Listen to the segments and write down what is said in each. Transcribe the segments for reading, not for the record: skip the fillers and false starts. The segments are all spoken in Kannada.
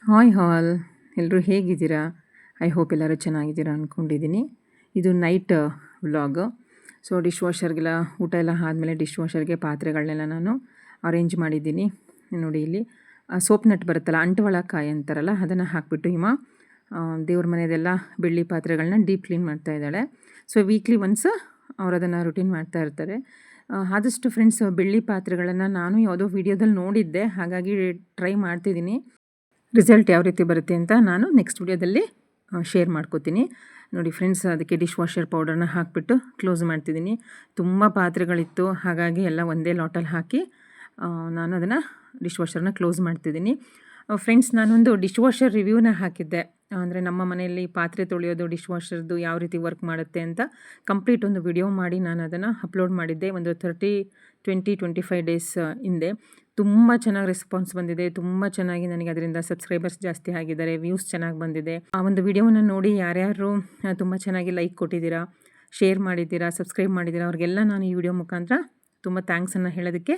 ಹಾಯ್ ಹಾಲ್, ಎಲ್ಲರೂ ಹೇಗಿದ್ದೀರಾ? ಐ ಹೋಪ್ ಎಲ್ಲರೂ ಚೆನ್ನಾಗಿದ್ದೀರಾ ಅಂದ್ಕೊಂಡಿದ್ದೀನಿ. ಇದು ನೈಟ್ ವ್ಲಾಗ್. ಸೊ ಡಿಶ್ ವಾಷರ್ಗೆಲ್ಲ ಊಟ ಎಲ್ಲ ಆದಮೇಲೆ ಡಿಶ್ ವಾಷರ್ಗೆ ಪಾತ್ರೆಗಳನ್ನೆಲ್ಲ ನಾನು ಅರೇಂಜ್ ಮಾಡಿದ್ದೀನಿ. ನೋಡಿ ಇಲ್ಲಿ ಸೋಪ್ ನಟ್ ಬರುತ್ತಲ್ಲ, ಅಂಟುವಳಕಾಯಿ ಅಂತಾರಲ್ಲ, ಅದನ್ನು ಹಾಕಿಬಿಟ್ಟು ದೇವ್ರ ಮನೆಯದೆಲ್ಲ ಬೆಳ್ಳಿ ಪಾತ್ರೆಗಳನ್ನ ಡೀಪ್ ಕ್ಲೀನ್ ಮಾಡ್ತಾ ಇದ್ದಾಳೆ. ಸೊ ವೀಕ್ಲಿ ಒನ್ಸ್ ಅವ್ರು ಅದನ್ನು ರುಟೀನ್ ಮಾಡ್ತಾ ಇರ್ತಾರೆ. ಆದಷ್ಟು ಫ್ರೆಂಡ್ಸ್ ಬೆಳ್ಳಿ ಪಾತ್ರೆಗಳನ್ನು ನಾನು ಯಾವುದೋ ವಿಡಿಯೋದಲ್ಲಿ ನೋಡಿದ್ದೆ, ಹಾಗಾಗಿ ಟ್ರೈ ಮಾಡ್ತಿದ್ದೀನಿ. ರಿಸಲ್ಟ್ ಯಾವ ರೀತಿ ಬರುತ್ತೆ ಅಂತ ನಾನು ನೆಕ್ಸ್ಟ್ ವಿಡಿಯೋದಲ್ಲಿ ಶೇರ್ ಮಾಡ್ಕೋತೀನಿ. ನೋಡಿ ಫ್ರೆಂಡ್ಸ್, ಅದಕ್ಕೆ ಡಿಶ್ ವಾಷರ್ ಪೌಡರ್ನ ಹಾಕಿಬಿಟ್ಟು ಕ್ಲೋಸ್ ಮಾಡ್ತಿದ್ದೀನಿ. ತುಂಬ ಪಾತ್ರೆಗಳಿತ್ತು, ಹಾಗಾಗಿ ಎಲ್ಲ ಒಂದೇ ಲಾಟಲ್ಲಿ ಹಾಕಿ ನಾನು ಅದನ್ನು ಡಿಶ್ ವಾಷರ್ನ ಕ್ಲೋಸ್ ಮಾಡ್ತಿದ್ದೀನಿ. ಫ್ರೆಂಡ್ಸ್, ನಾನೊಂದು ಡಿಶ್ ವಾಷರ್ ರಿವ್ಯೂನ ಹಾಕಿದ್ದೆ. ಅಂದರೆ ನಮ್ಮ ಮನೆಯಲ್ಲಿ ಪಾತ್ರೆ ತೊಳೆಯೋದು ಡಿಶ್ ವಾಷರ್ದು ಯಾವ ರೀತಿ ವರ್ಕ್ ಮಾಡುತ್ತೆ ಅಂತ ಕಂಪ್ಲೀಟ್ ಒಂದು ವಿಡಿಯೋ ಮಾಡಿ ನಾನು ಅದನ್ನು ಅಪ್ಲೋಡ್ ಮಾಡಿದ್ದೆ ಒಂದು 25 ಡೇಸ್ ಹಿಂದೆ. ತುಂಬ ಚೆನ್ನಾಗಿ ರೆಸ್ಪಾನ್ಸ್ ಬಂದಿದೆ. ತುಂಬ ಚೆನ್ನಾಗಿ ನನಗೆ ಅದರಿಂದ ಸಬ್ಸ್ಕ್ರೈಬರ್ಸ್ ಜಾಸ್ತಿ ಆಗಿದ್ದಾರೆ, ವ್ಯೂಸ್ ಚೆನ್ನಾಗಿ ಬಂದಿದೆ. ಆ ಒಂದು ವಿಡಿಯೋವನ್ನು ನೋಡಿ ಯಾರ್ಯಾರು ತುಂಬ ಚೆನ್ನಾಗಿ ಲೈಕ್ ಕೊಟ್ಟಿದ್ದೀರಾ, ಶೇರ್ ಮಾಡಿದ್ದೀರಾ, ಸಬ್ಸ್ಕ್ರೈಬ್ ಮಾಡಿದ್ದೀರಾ, ಅವ್ರಿಗೆಲ್ಲ ನಾನು ಈ ವಿಡಿಯೋ ಮುಖಾಂತರ ತುಂಬ ಥ್ಯಾಂಕ್ಸನ್ನು ಹೇಳೋದಕ್ಕೆ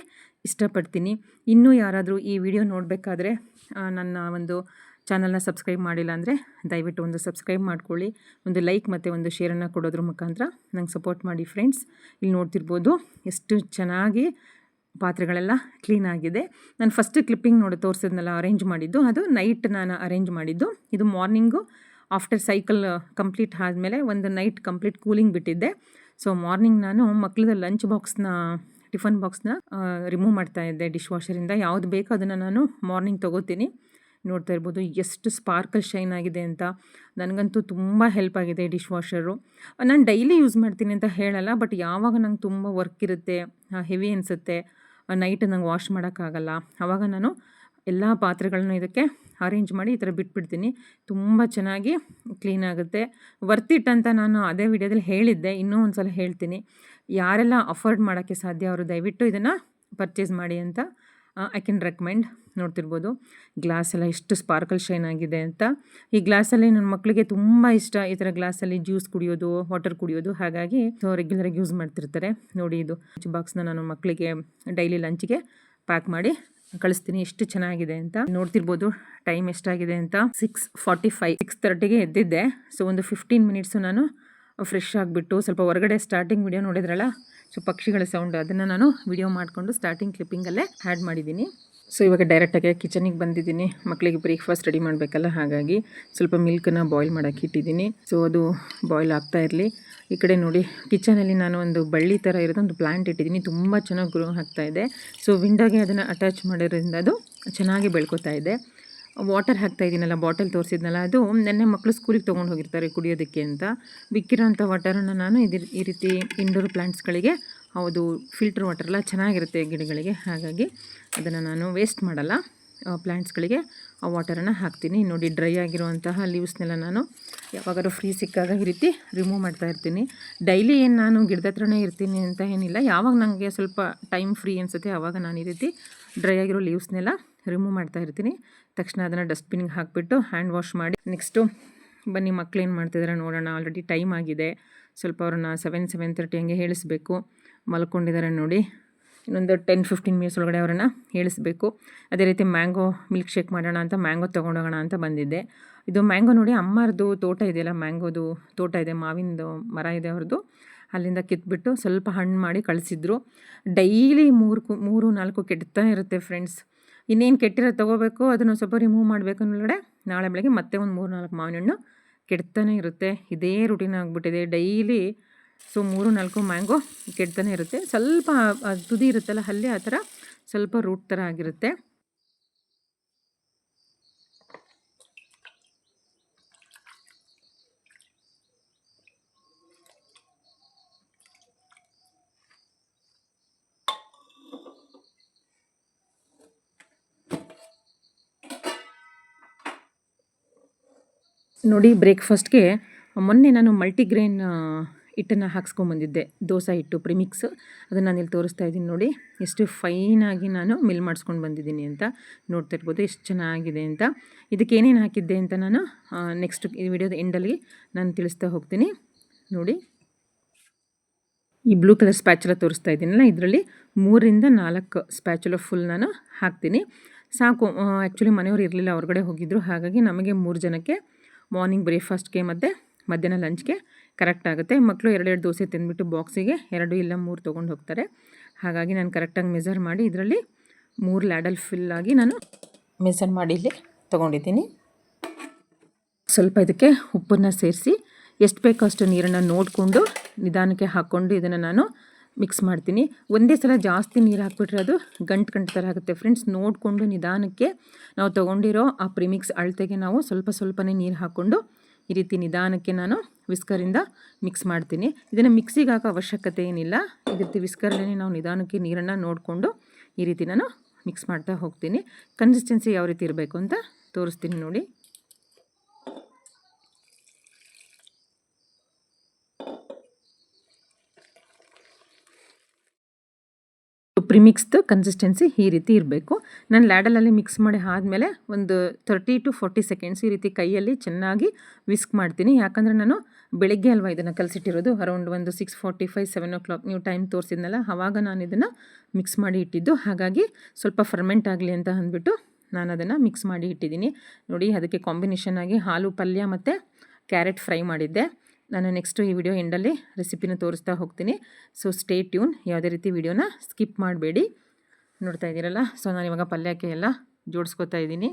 ಇಷ್ಟಪಡ್ತೀನಿ. ಇನ್ನೂ ಯಾರಾದರೂ ಈ ವಿಡಿಯೋ ನೋಡಬೇಕಾದ್ರೆ ನನ್ನ ಒಂದು ಚಾನಲ್ನ ಸಬ್ಸ್ಕ್ರೈಬ್ ಮಾಡಿಲ್ಲ ಅಂದರೆ ದಯವಿಟ್ಟು ಒಂದು ಸಬ್ಸ್ಕ್ರೈಬ್ ಮಾಡ್ಕೊಳ್ಳಿ, ಒಂದು ಲೈಕ್ ಮತ್ತು ಒಂದು ಶೇರನ್ನು ಕೊಡೋದ್ರ ಮುಖಾಂತರ ನಂಗೆ ಸಪೋರ್ಟ್ ಮಾಡಿ ಫ್ರೆಂಡ್ಸ್. ಇಲ್ಲಿ ನೋಡ್ತಿರ್ಬೋದು ಎಷ್ಟು ಚೆನ್ನಾಗಿ ಪಾತ್ರೆಗಳೆಲ್ಲ ಕ್ಲೀನ್ ಆಗಿದೆ. ನಾನು ಫಸ್ಟ್ ಕ್ಲಿಪ್ಪಿಂಗ್ ತೋರಿಸಿದ್ನೆಲ್ಲ ಅರೇಂಜ್ ಮಾಡಿದ್ದು, ಅದು ನೈಟ್ ನಾನು ಅರೇಂಜ್ ಮಾಡಿದ್ದು. ಇದು ಮಾರ್ನಿಂಗು ಆಫ್ಟರ್ ಸೈಕಲ್ ಕಂಪ್ಲೀಟ್ ಆದಮೇಲೆ ಒಂದು ನೈಟ್ ಕಂಪ್ಲೀಟ್ ಕೂಲಿಂಗ್ ಬಿಟ್ಟಿದ್ದೆ. ಸೊ ಮಾರ್ನಿಂಗ್ ನಾನು ಮಕ್ಕಳದ ಲಂಚ್ ಬಾಕ್ಸ್ನ, ಟಿಫನ್ ಬಾಕ್ಸ್ನ ರಿಮೂವ್ ಮಾಡ್ತಾ ಇದ್ದೆ ಡಿಶ್ ವಾಷರಿಂದ. ಯಾವುದು ಬೇಕೋ ಅದನ್ನು ನಾನು ಮಾರ್ನಿಂಗ್ ತೊಗೋತೀನಿ. ನೋಡ್ತಾ ಇರ್ಬೋದು ಎಷ್ಟು ಸ್ಪಾರ್ಕಲ್ ಶೈನ್ ಆಗಿದೆ ಅಂತ. ನನಗಂತೂ ತುಂಬ ಹೆಲ್ಪ್ ಆಗಿದೆ ಡಿಶ್ ವಾಷರು. ನಾನು ಡೈಲಿ ಯೂಸ್ ಮಾಡ್ತೀನಿ ಅಂತ ಹೇಳಲ್ಲ, ಬಟ್ ಯಾವಾಗ ನಂಗೆ ತುಂಬ ವರ್ಕ್ ಇರುತ್ತೆ, ಹೆವಿ ಅನಿಸುತ್ತೆ, ನೈಟ್ ನಂಗೆ ವಾಶ್ ಮಾಡೋಕ್ಕಾಗಲ್ಲ, ಆವಾಗ ನಾನು ಎಲ್ಲ ಪಾತ್ರೆಗಳನ್ನೂ ಇದಕ್ಕೆ ಅರೇಂಜ್ ಮಾಡಿ ಈ ಥರ ಬಿಟ್ಬಿಡ್ತೀನಿ. ತುಂಬ ಚೆನ್ನಾಗಿ ಕ್ಲೀನ್ ಆಗುತ್ತೆ. ವರ್ತ್ ಇಟ್ ಅಂತ ನಾನು ಅದೇ ವಿಡಿಯೋದಲ್ಲಿ ಹೇಳಿದ್ದೆ, ಇನ್ನೂ ಒಂದು ಸಲ ಹೇಳ್ತೀನಿ. ಯಾರೆಲ್ಲ ಅಫೋರ್ಡ್ ಮಾಡೋಕ್ಕೆ ಸಾಧ್ಯ ಅವರು ದಯವಿಟ್ಟು ಇದನ್ನು ಪರ್ಚೇಸ್ ಮಾಡಿ ಅಂತ ಐ ಕ್ಯಾನ್ ರೆಕಮೆಂಡ್. ನೋಡ್ತಿರ್ಬೋದು ಗ್ಲಾಸ್ ಎಲ್ಲ ಎಷ್ಟು ಸ್ಪಾರ್ಕಲ್ ಶೈನ್ ಆಗಿದೆ ಅಂತ. ಈ ಗ್ಲಾಸಲ್ಲಿ ನನ್ನ ಮಕ್ಕಳಿಗೆ ತುಂಬ ಇಷ್ಟ, ಈ ಥರ ಗ್ಲಾಸಲ್ಲಿ ಜ್ಯೂಸ್ ಕುಡಿಯೋದು, ವಾಟರ್ ಕುಡಿಯೋದು. ಹಾಗಾಗಿ ರೆಗ್ಯುಲರಾಗಿ ಯೂಸ್ ಮಾಡ್ತಿರ್ತಾರೆ. ನೋಡಿ, ಇದು ಲಂಚ್ ಬಾಕ್ಸ್ನ ನಾನು ಮಕ್ಕಳಿಗೆ ಡೈಲಿ ಲಂಚ್ಗೆ ಪ್ಯಾಕ್ ಮಾಡಿ ಕಳಿಸ್ತೀನಿ. ಎಷ್ಟು ಚೆನ್ನಾಗಿದೆ ಅಂತ ನೋಡ್ತಿರ್ಬೋದು. ಟೈಮ್ ಎಷ್ಟಾಗಿದೆ ಅಂತ 6:45, 6:30ಗೆ ಎದ್ದಿದ್ದೆ. ಸೊ ಒಂದು 15 ಮಿನಿಟ್ಸು ನಾನು ಫ್ರೆಶ್ ಆಗಿಬಿಟ್ಟು ಸ್ವಲ್ಪ ಹೊರಗಡೆ ಸ್ಟಾರ್ಟಿಂಗ್ ವಿಡಿಯೋ ನೋಡಿದ್ರಲ್ಲ, ಸೊ ಪಕ್ಷಿಗಳ ಸೌಂಡ್, ಅದನ್ನು ನಾನು ವಿಡಿಯೋ ಮಾಡಿಕೊಂಡು ಸ್ಟಾರ್ಟಿಂಗ್ ಕ್ಲಿಪ್ಪಿಂಗಲ್ಲೇ ಆ್ಯಡ್ ಮಾಡಿದ್ದೀನಿ. ಸೊ ಇವಾಗ ಡೈರೆಕ್ಟಾಗಿ ಕಿಚನಿಗೆ ಬಂದಿದ್ದೀನಿ. ಮಕ್ಕಳಿಗೆ ಬ್ರೇಕ್ಫಾಸ್ಟ್ ರೆಡಿ ಮಾಡಬೇಕಲ್ಲ, ಹಾಗಾಗಿ ಸ್ವಲ್ಪ ಮಿಲ್ಕನ್ನು ಬಾಯ್ಲ್ ಮಾಡೋಕ್ಕೆ ಇಟ್ಟಿದ್ದೀನಿ. ಸೊ ಅದು ಬಾಯ್ಲ್ ಆಗ್ತಾ ಇರಲಿ. ಈ ಕಡೆ ನೋಡಿ, ಕಿಚನಲ್ಲಿ ನಾನು ಒಂದು ಬಳ್ಳಿ ಥರ ಇರೋದು ಒಂದು ಪ್ಲ್ಯಾಂಟ್ ಇಟ್ಟಿದ್ದೀನಿ. ತುಂಬ ಚೆನ್ನಾಗಿ ಗ್ರೋ ಆಗ್ತಾ ಇದೆ. ಸೊ ವಿಂಡೋಗೆ ಅದನ್ನು ಅಟ್ಯಾಚ್ ಮಾಡಿರೋದ್ರಿಂದ ಅದು ಚೆನ್ನಾಗಿ ಬೆಳ್ಕೊತಾ ಇದೆ. ವಾಟರ್ ಹಾಕ್ತಾ ಇದ್ದೀನಲ್ಲ, ಬಾಟಲ್ ತೋರಿಸಿದ್ನಲ್ಲ, ಅದು ನೆನ್ನೆ ಮಕ್ಕಳು ಸ್ಕೂಲಿಗೆ ತೊಗೊಂಡು ಹೋಗಿರ್ತಾರೆ ಕುಡಿಯೋದಕ್ಕೆ ಅಂತ. ಬಿಕ್ಕಿರೋಂಥ ವಾಟರನ್ನು ನಾನು ಈ ರೀತಿ ಇಂಡೋರ್ ಪ್ಲ್ಯಾಂಟ್ಸ್ಗಳಿಗೆ, ಅದು ಫಿಲ್ಟರ್ ವಾಟರ್ ಎಲ್ಲ ಚೆನ್ನಾಗಿರುತ್ತೆ ಗಿಡಗಳಿಗೆ, ಹಾಗಾಗಿ ಅದನ್ನು ನಾನು ವೇಸ್ಟ್ ಮಾಡಲ್ಲ. ಪ್ಲ್ಯಾಂಟ್ಸ್ಗಳಿಗೆ ಆ ವಾಟರನ್ನು ಹಾಕ್ತೀನಿ. ನೋಡಿ, ಡ್ರೈ ಆಗಿರುವಂತಹ ಲೀವ್ಸ್ನೆಲ್ಲ ನಾನು ಯಾವಾಗಾದ್ರೂ ಫ್ರೀ ಸಿಕ್ಕಾಗ ಈ ರೀತಿ ರಿಮೂವ್ ಮಾಡ್ತಾ ಇರ್ತೀನಿ. ಡೈಲಿ ಏನು ನಾನು ಗಿಡದ ಹತ್ರನೇ ಇರ್ತೀನಿ ಅಂತ ಏನಿಲ್ಲ, ಯಾವಾಗ ನನಗೆ ಸ್ವಲ್ಪ ಟೈಮ್ ಫ್ರೀ ಅನಿಸುತ್ತೆ ಆವಾಗ ನಾನು ಈ ರೀತಿ ಡ್ರೈ ಆಗಿರೋ ಲೀವ್ಸ್ನೆಲ್ಲ ರಿಮೂವ್ ಮಾಡ್ತಾ ಇರ್ತೀನಿ. ತಕ್ಷಣ ಅದನ್ನು ಡಸ್ಟ್ಬಿನ್ಗೆ ಹಾಕಿಬಿಟ್ಟು ಹ್ಯಾಂಡ್ ವಾಶ್ ಮಾಡಿ ನೆಕ್ಸ್ಟು ಬನ್ನಿ ಮಕ್ಳು ಏನು ಮಾಡ್ತಿದ್ದಾರೆ ನೋಡೋಣ. ಆಲ್ರೆಡಿ ಟೈಮ್ ಆಗಿದೆ. ಸ್ವಲ್ಪ ಅವ್ರನ್ನ 7:30 ಹಂಗೆ ಹೇಳಿಸ್ಬೇಕು. ಮಲ್ಕೊಂಡಿದ್ದಾರೆ ನೋಡಿ. ಇನ್ನೊಂದು 10-15 ಮಿನಿಟ್ಸ್ ಒಳಗಡೆ ಅವರನ್ನು ಹೇಳಿಸ್ಬೇಕು. ಅದೇ ರೀತಿ ಮ್ಯಾಂಗೋ ಮಿಲ್ಕ್ ಶೇಕ್ ಮಾಡೋಣ ಅಂತ ಮ್ಯಾಂಗೋ ತೊಗೊಂಡೋಗೋಣ ಅಂತ ಬಂದಿದ್ದೆ. ಇದು ಮ್ಯಾಂಗೋ ನೋಡಿ, ಅಮ್ಮರದು ತೋಟ ಇದೆಯಲ್ಲ, ಮ್ಯಾಂಗೋದು ತೋಟ ಇದೆ, ಮಾವಿನದು ಮರ ಇದೆ ಅವ್ರದ್ದು. ಅಲ್ಲಿಂದ ಕಿತ್ಬಿಟ್ಟು ಸ್ವಲ್ಪ ಹಣ್ಣು ಮಾಡಿ ಕಳಿಸಿದ್ರು. ಡೈಲಿ 3-4 ಕೆಡ್ತಾನೆ ಇರುತ್ತೆ ಫ್ರೆಂಡ್ಸ್. ಇನ್ನೇನು ಕೆಟ್ಟಿರೋದು ತೊಗೋಬೇಕು, ಅದನ್ನು ಸ್ವಲ್ಪ ರಿಮೂವ್ ಮಾಡಬೇಕು ಅನ್ನೋಳಗಡೆ ನಾಳೆ ಬೆಳಗ್ಗೆ ಮತ್ತೆ ಒಂದು 3-4 ಮಾವಿನ ಹಣ್ಣು ಕೆಡ್ತಾನೆ ಇರುತ್ತೆ. ಇದೇ ರೂಟೀನ್ ಆಗಿಬಿಟ್ಟಿದೆ ಡೈಲಿ. ಸೊ 3-4 ಮ್ಯಾಂಗೋ ಕೆಡ್ತಾನೆ ಇರುತ್ತೆ. ಸ್ವಲ್ಪ ತುದಿ ಇರುತ್ತಲ್ಲ, ಅಲ್ಲಿ ಆ ಥರ ಸ್ವಲ್ಪ ರೂಟ್ ಥರ ಆಗಿರುತ್ತೆ. ನೋಡಿ, ಬ್ರೇಕ್ಫಾಸ್ಟ್ಗೆ ಮೊನ್ನೆ ನಾನು ಮಲ್ಟಿಗ್ರೇನ್ ಹಿಟ್ಟನ್ನು ಹಾಕ್ಸ್ಕೊಂಬಂದಿದ್ದೆ, ದೋಸೆ ಹಿಟ್ಟು ಪ್ರಿಮಿಕ್ಸ್. ಅದನ್ನು ನಾನು ಇಲ್ಲಿ ತೋರಿಸ್ತಾ ಇದ್ದೀನಿ ನೋಡಿ, ಎಷ್ಟು ಫೈನಾಗಿ ನಾನು ಮಿಲ್ ಮಾಡಿಸ್ಕೊಂಡು ಬಂದಿದ್ದೀನಿ ಅಂತ. ನೋಡ್ತಾ ಇರ್ಬೋದು ಎಷ್ಟು ಚೆನ್ನಾಗಿದೆ ಅಂತ. ಇದಕ್ಕೆ ಏನೇನು ಹಾಕಿದ್ದೆ ಅಂತ ನಾನು ನೆಕ್ಸ್ಟ್ ಈ ವಿಡಿಯೋದ ಎಂಡಲ್ಲಿ ನಾನು ತಿಳಿಸ್ತಾ ಹೋಗ್ತೀನಿ. ನೋಡಿ, ಈ ಬ್ಲೂ ಕಲರ್ ಸ್ಪ್ಯಾಚುಲ ತೋರಿಸ್ತಾ ಇದ್ದೀನಲ್ಲ, ಇದರಲ್ಲಿ 3-4 ಸ್ಪ್ಯಾಚುಲ ಫುಲ್ ನಾನು ಹಾಕ್ತೀನಿ. ಸಾಕು. ಆ್ಯಕ್ಚುಲಿ ಮನೆಯವ್ರು ಇರಲಿಲ್ಲ, ಹೊರಗಡೆ ಹೋಗಿದ್ದರು. ಹಾಗಾಗಿ ನಮಗೆ 3 ಜನಕ್ಕೆ ಮಾರ್ನಿಂಗ್ ಬ್ರೇಕ್ಫಾಸ್ಟ್ಗೆ ಮತ್ತು ಮಧ್ಯಾಹ್ನ ಲಂಚ್ಗೆ ಕರೆಕ್ಟ್ ಆಗುತ್ತೆ. ಮಕ್ಕಳು 2 ದೋಸೆ ತಿಂದ್ಬಿಟ್ಟು ಬಾಕ್ಸಿಗೆ 2 ಇಲ್ಲ 3 ತೊಗೊಂಡು ಹೋಗ್ತಾರೆ. ಹಾಗಾಗಿ ನಾನು ಕರೆಕ್ಟಾಗಿ ಮೆಜರ್ ಮಾಡಿ ಇದರಲ್ಲಿ 3 ಲ್ಯಾಡಲ್ ಫಿಲ್ಲಾಗಿ ನಾನು ಮೆಜರ್ ಮಾಡಿ ಇಲ್ಲಿ ತೊಗೊಂಡಿದ್ದೀನಿ. ಸ್ವಲ್ಪ ಇದಕ್ಕೆ ಉಪ್ಪನ್ನು ಸೇರಿಸಿ ಎಷ್ಟು ಬೇಕೋ ಅಷ್ಟು ನೀರನ್ನು ನೋಡಿಕೊಂಡು ನಿಧಾನಕ್ಕೆ ಹಾಕ್ಕೊಂಡು ಇದನ್ನು ನಾನು ಮಿಕ್ಸ್ ಮಾಡ್ತೀನಿ. ಒಂದೇ ಸಲ ಜಾಸ್ತಿ ನೀರು ಹಾಕ್ಬಿಟ್ರೆ ಅದು ಗಂಟು ಥರ ಆಗುತ್ತೆ ಫ್ರೆಂಡ್ಸ್. ನೋಡಿಕೊಂಡು ನಿಧಾನಕ್ಕೆ ನಾವು ತೊಗೊಂಡಿರೋ ಆ ಪ್ರಿಮಿಕ್ಸ್ ಅಳತೆಗೆ ನಾವು ಸ್ವಲ್ಪನೇ ನೀರು ಹಾಕ್ಕೊಂಡು ಈ ರೀತಿ ನಿಧಾನಕ್ಕೆ ನಾನು ವಿಸ್ಕರಿಂದ ಮಿಕ್ಸ್ ಮಾಡ್ತೀನಿ. ಇದನ್ನು ಮಿಕ್ಸಿಗೆ ಹಾಕೋ ಅವಶ್ಯಕತೆ ಏನಿಲ್ಲ. ಈ ರೀತಿ ವಿಸ್ಕರಲ್ಲೇ ನಾವು ನಿಧಾನಕ್ಕೆ ನೀರನ್ನು ನೋಡಿಕೊಂಡು ಈ ರೀತಿ ನಾನು ಮಿಕ್ಸ್ ಮಾಡ್ತಾ ಹೋಗ್ತೀನಿ. ಕನ್ಸಿಸ್ಟೆನ್ಸಿ ಯಾವ ರೀತಿ ಇರಬೇಕು ಅಂತ ತೋರಿಸ್ತೀನಿ ನೋಡಿ. ಪ್ರಿಮಿಕ್ಸ್ದು ಕನ್ಸಿಸ್ಟೆನ್ಸಿ ಈ ರೀತಿ ಇರಬೇಕು. ನಾನು ಲ್ಯಾಡಲಲ್ಲಿ ಮಿಕ್ಸ್ ಮಾಡಿ ಆದಮೇಲೆ ಒಂದು 30 to 40 ಸೆಕೆಂಡ್ಸ್ ಈ ರೀತಿ ಕೈಯಲ್ಲಿ ಚೆನ್ನಾಗಿ ವಿಸ್ಕ್ ಮಾಡ್ತೀನಿ. ಯಾಕಂದರೆ ನಾನು ಬೆಳಗ್ಗೆ ಅಲ್ವಾ ಇದನ್ನು ಕಲಸಿಟ್ಟಿರೋದು, ಅರೌಂಡ್ ಒಂದು 6:45 7 o'clock ನೀವು ಟೈಮ್ ತೋರಿಸಿದ್ನಲ್ಲ, ಆವಾಗ ನಾನು ಇದನ್ನು ಮಿಕ್ಸ್ ಮಾಡಿ ಇಟ್ಟಿದ್ದು. ಹಾಗಾಗಿ ಸ್ವಲ್ಪ ಫರ್ಮೆಂಟ್ ಆಗಲಿ ಅಂತ ಅಂದ್ಬಿಟ್ಟು ನಾನು ಅದನ್ನು ಮಿಕ್ಸ್ ಮಾಡಿ ಇಟ್ಟಿದ್ದೀನಿ ನೋಡಿ. ಅದಕ್ಕೆ ಕಾಂಬಿನೇಷನ್ ಆಗಿ ಆಲೂ ಪಲ್ಯ ಮತ್ತು ಕ್ಯಾರೆಟ್ ಫ್ರೈ ಮಾಡಿದ್ದೆ. ನಾನು ನೆಕ್ಸ್ಟು ಈ ವಿಡಿಯೋ ಎಂಡಲ್ಲಿ ರೆಸಿಪಿನ ತೋರಿಸ್ತಾ ಹೋಗ್ತೀನಿ. ಸೊ ಸ್ಟೇ ಟ್ಯೂನ್, ಯಾವುದೇ ರೀತಿ ವಿಡಿಯೋನ ಸ್ಕಿಪ್ ಮಾಡಬೇಡಿ. ನೋಡ್ತಾ ಇದ್ದೀರಲ್ಲ, ಸೊ ನಾನು ಇವಾಗ ಪಲ್ಯಕ್ಕೆ ಎಲ್ಲ ಜೋಡಿಸ್ಕೊತಾ ಇದ್ದೀನಿ.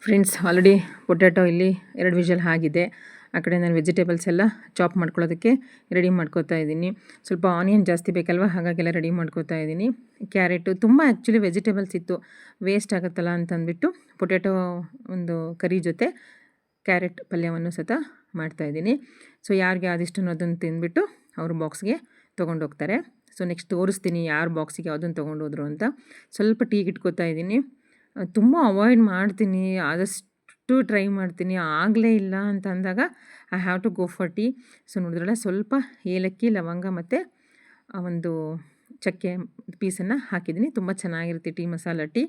ಫ್ರೆಂಡ್ಸ್, ಆಲ್ರೆಡಿ ಪೊಟ್ಯಾಟೊ ಇಲ್ಲಿ 2 ವಿಷಲ್ ಆಗಿದೆ. ಆ ಕಡೆ ನಾನು ವೆಜಿಟೇಬಲ್ಸ್ ಎಲ್ಲ ಚಾಪ್ ಮಾಡ್ಕೊಳ್ಳೋದಕ್ಕೆ ರೆಡಿ ಮಾಡ್ಕೋತಾ ಇದ್ದೀನಿ. ಸ್ವಲ್ಪ ಆನಿಯನ್ ಜಾಸ್ತಿ ಬೇಕಲ್ವ, ಹಾಗಾಗೆಲ್ಲ ರೆಡಿ ಮಾಡ್ಕೋತಾ ಇದ್ದೀನಿ. ಕ್ಯಾರೆಟು ತುಂಬ ಆ್ಯಕ್ಚುಲಿ ವೆಜಿಟೇಬಲ್ಸ್ ಇತ್ತು, ವೇಸ್ಟ್ ಆಗುತ್ತಲ್ಲ ಅಂತಂದ್ಬಿಟ್ಟು ಪೊಟ್ಯಾಟೊ ಒಂದು ಕರಿ ಜೊತೆ ಕ್ಯಾರೆಟ್ ಪಲ್ಯವನ್ನು ಸತ ಮಾಡ್ತಾಯಿದ್ದೀನಿ. ಸೊ ಯಾರಿಗೆ ಆದಿಷ್ಟು ಅದನ್ನು ತಿಂದ್ಬಿಟ್ಟು ಅವರು ಬಾಕ್ಸ್ಗೆ ತೊಗೊಂಡೋಗ್ತಾರೆ. ಸೊ ನೆಕ್ಸ್ಟ್ ತೋರಿಸ್ತೀನಿ ಯಾರು ಬಾಕ್ಸಿಗೆ ಯಾವುದನ್ನು ತೊಗೊಂಡೋದ್ರು ಅಂತ. ಸ್ವಲ್ಪ ಟೀಗೆ ಇಟ್ಕೋತಾ ಇದ್ದೀನಿ. ತುಂಬ ಅವಾಯ್ಡ್ ಮಾಡ್ತೀನಿ, ಆದಷ್ಟು ಟ್ರೈ ಮಾಡ್ತೀನಿ, ಆಗಲೇ ಇಲ್ಲ ಅಂತ ಅಂದಾಗ I have to go for tea. So ನೋಡಿದ್ರಲ್ಲ, ಸ್ವಲ್ಪ ಏಲಕ್ಕಿ, ಲವಂಗ ಮತ್ತು ಒಂದು ಚಕ್ಕೆ ಪೀಸನ್ನು ಹಾಕಿದ್ದೀನಿ. ತುಂಬ ಚೆನ್ನಾಗಿರುತ್ತೆ tea, masala tea.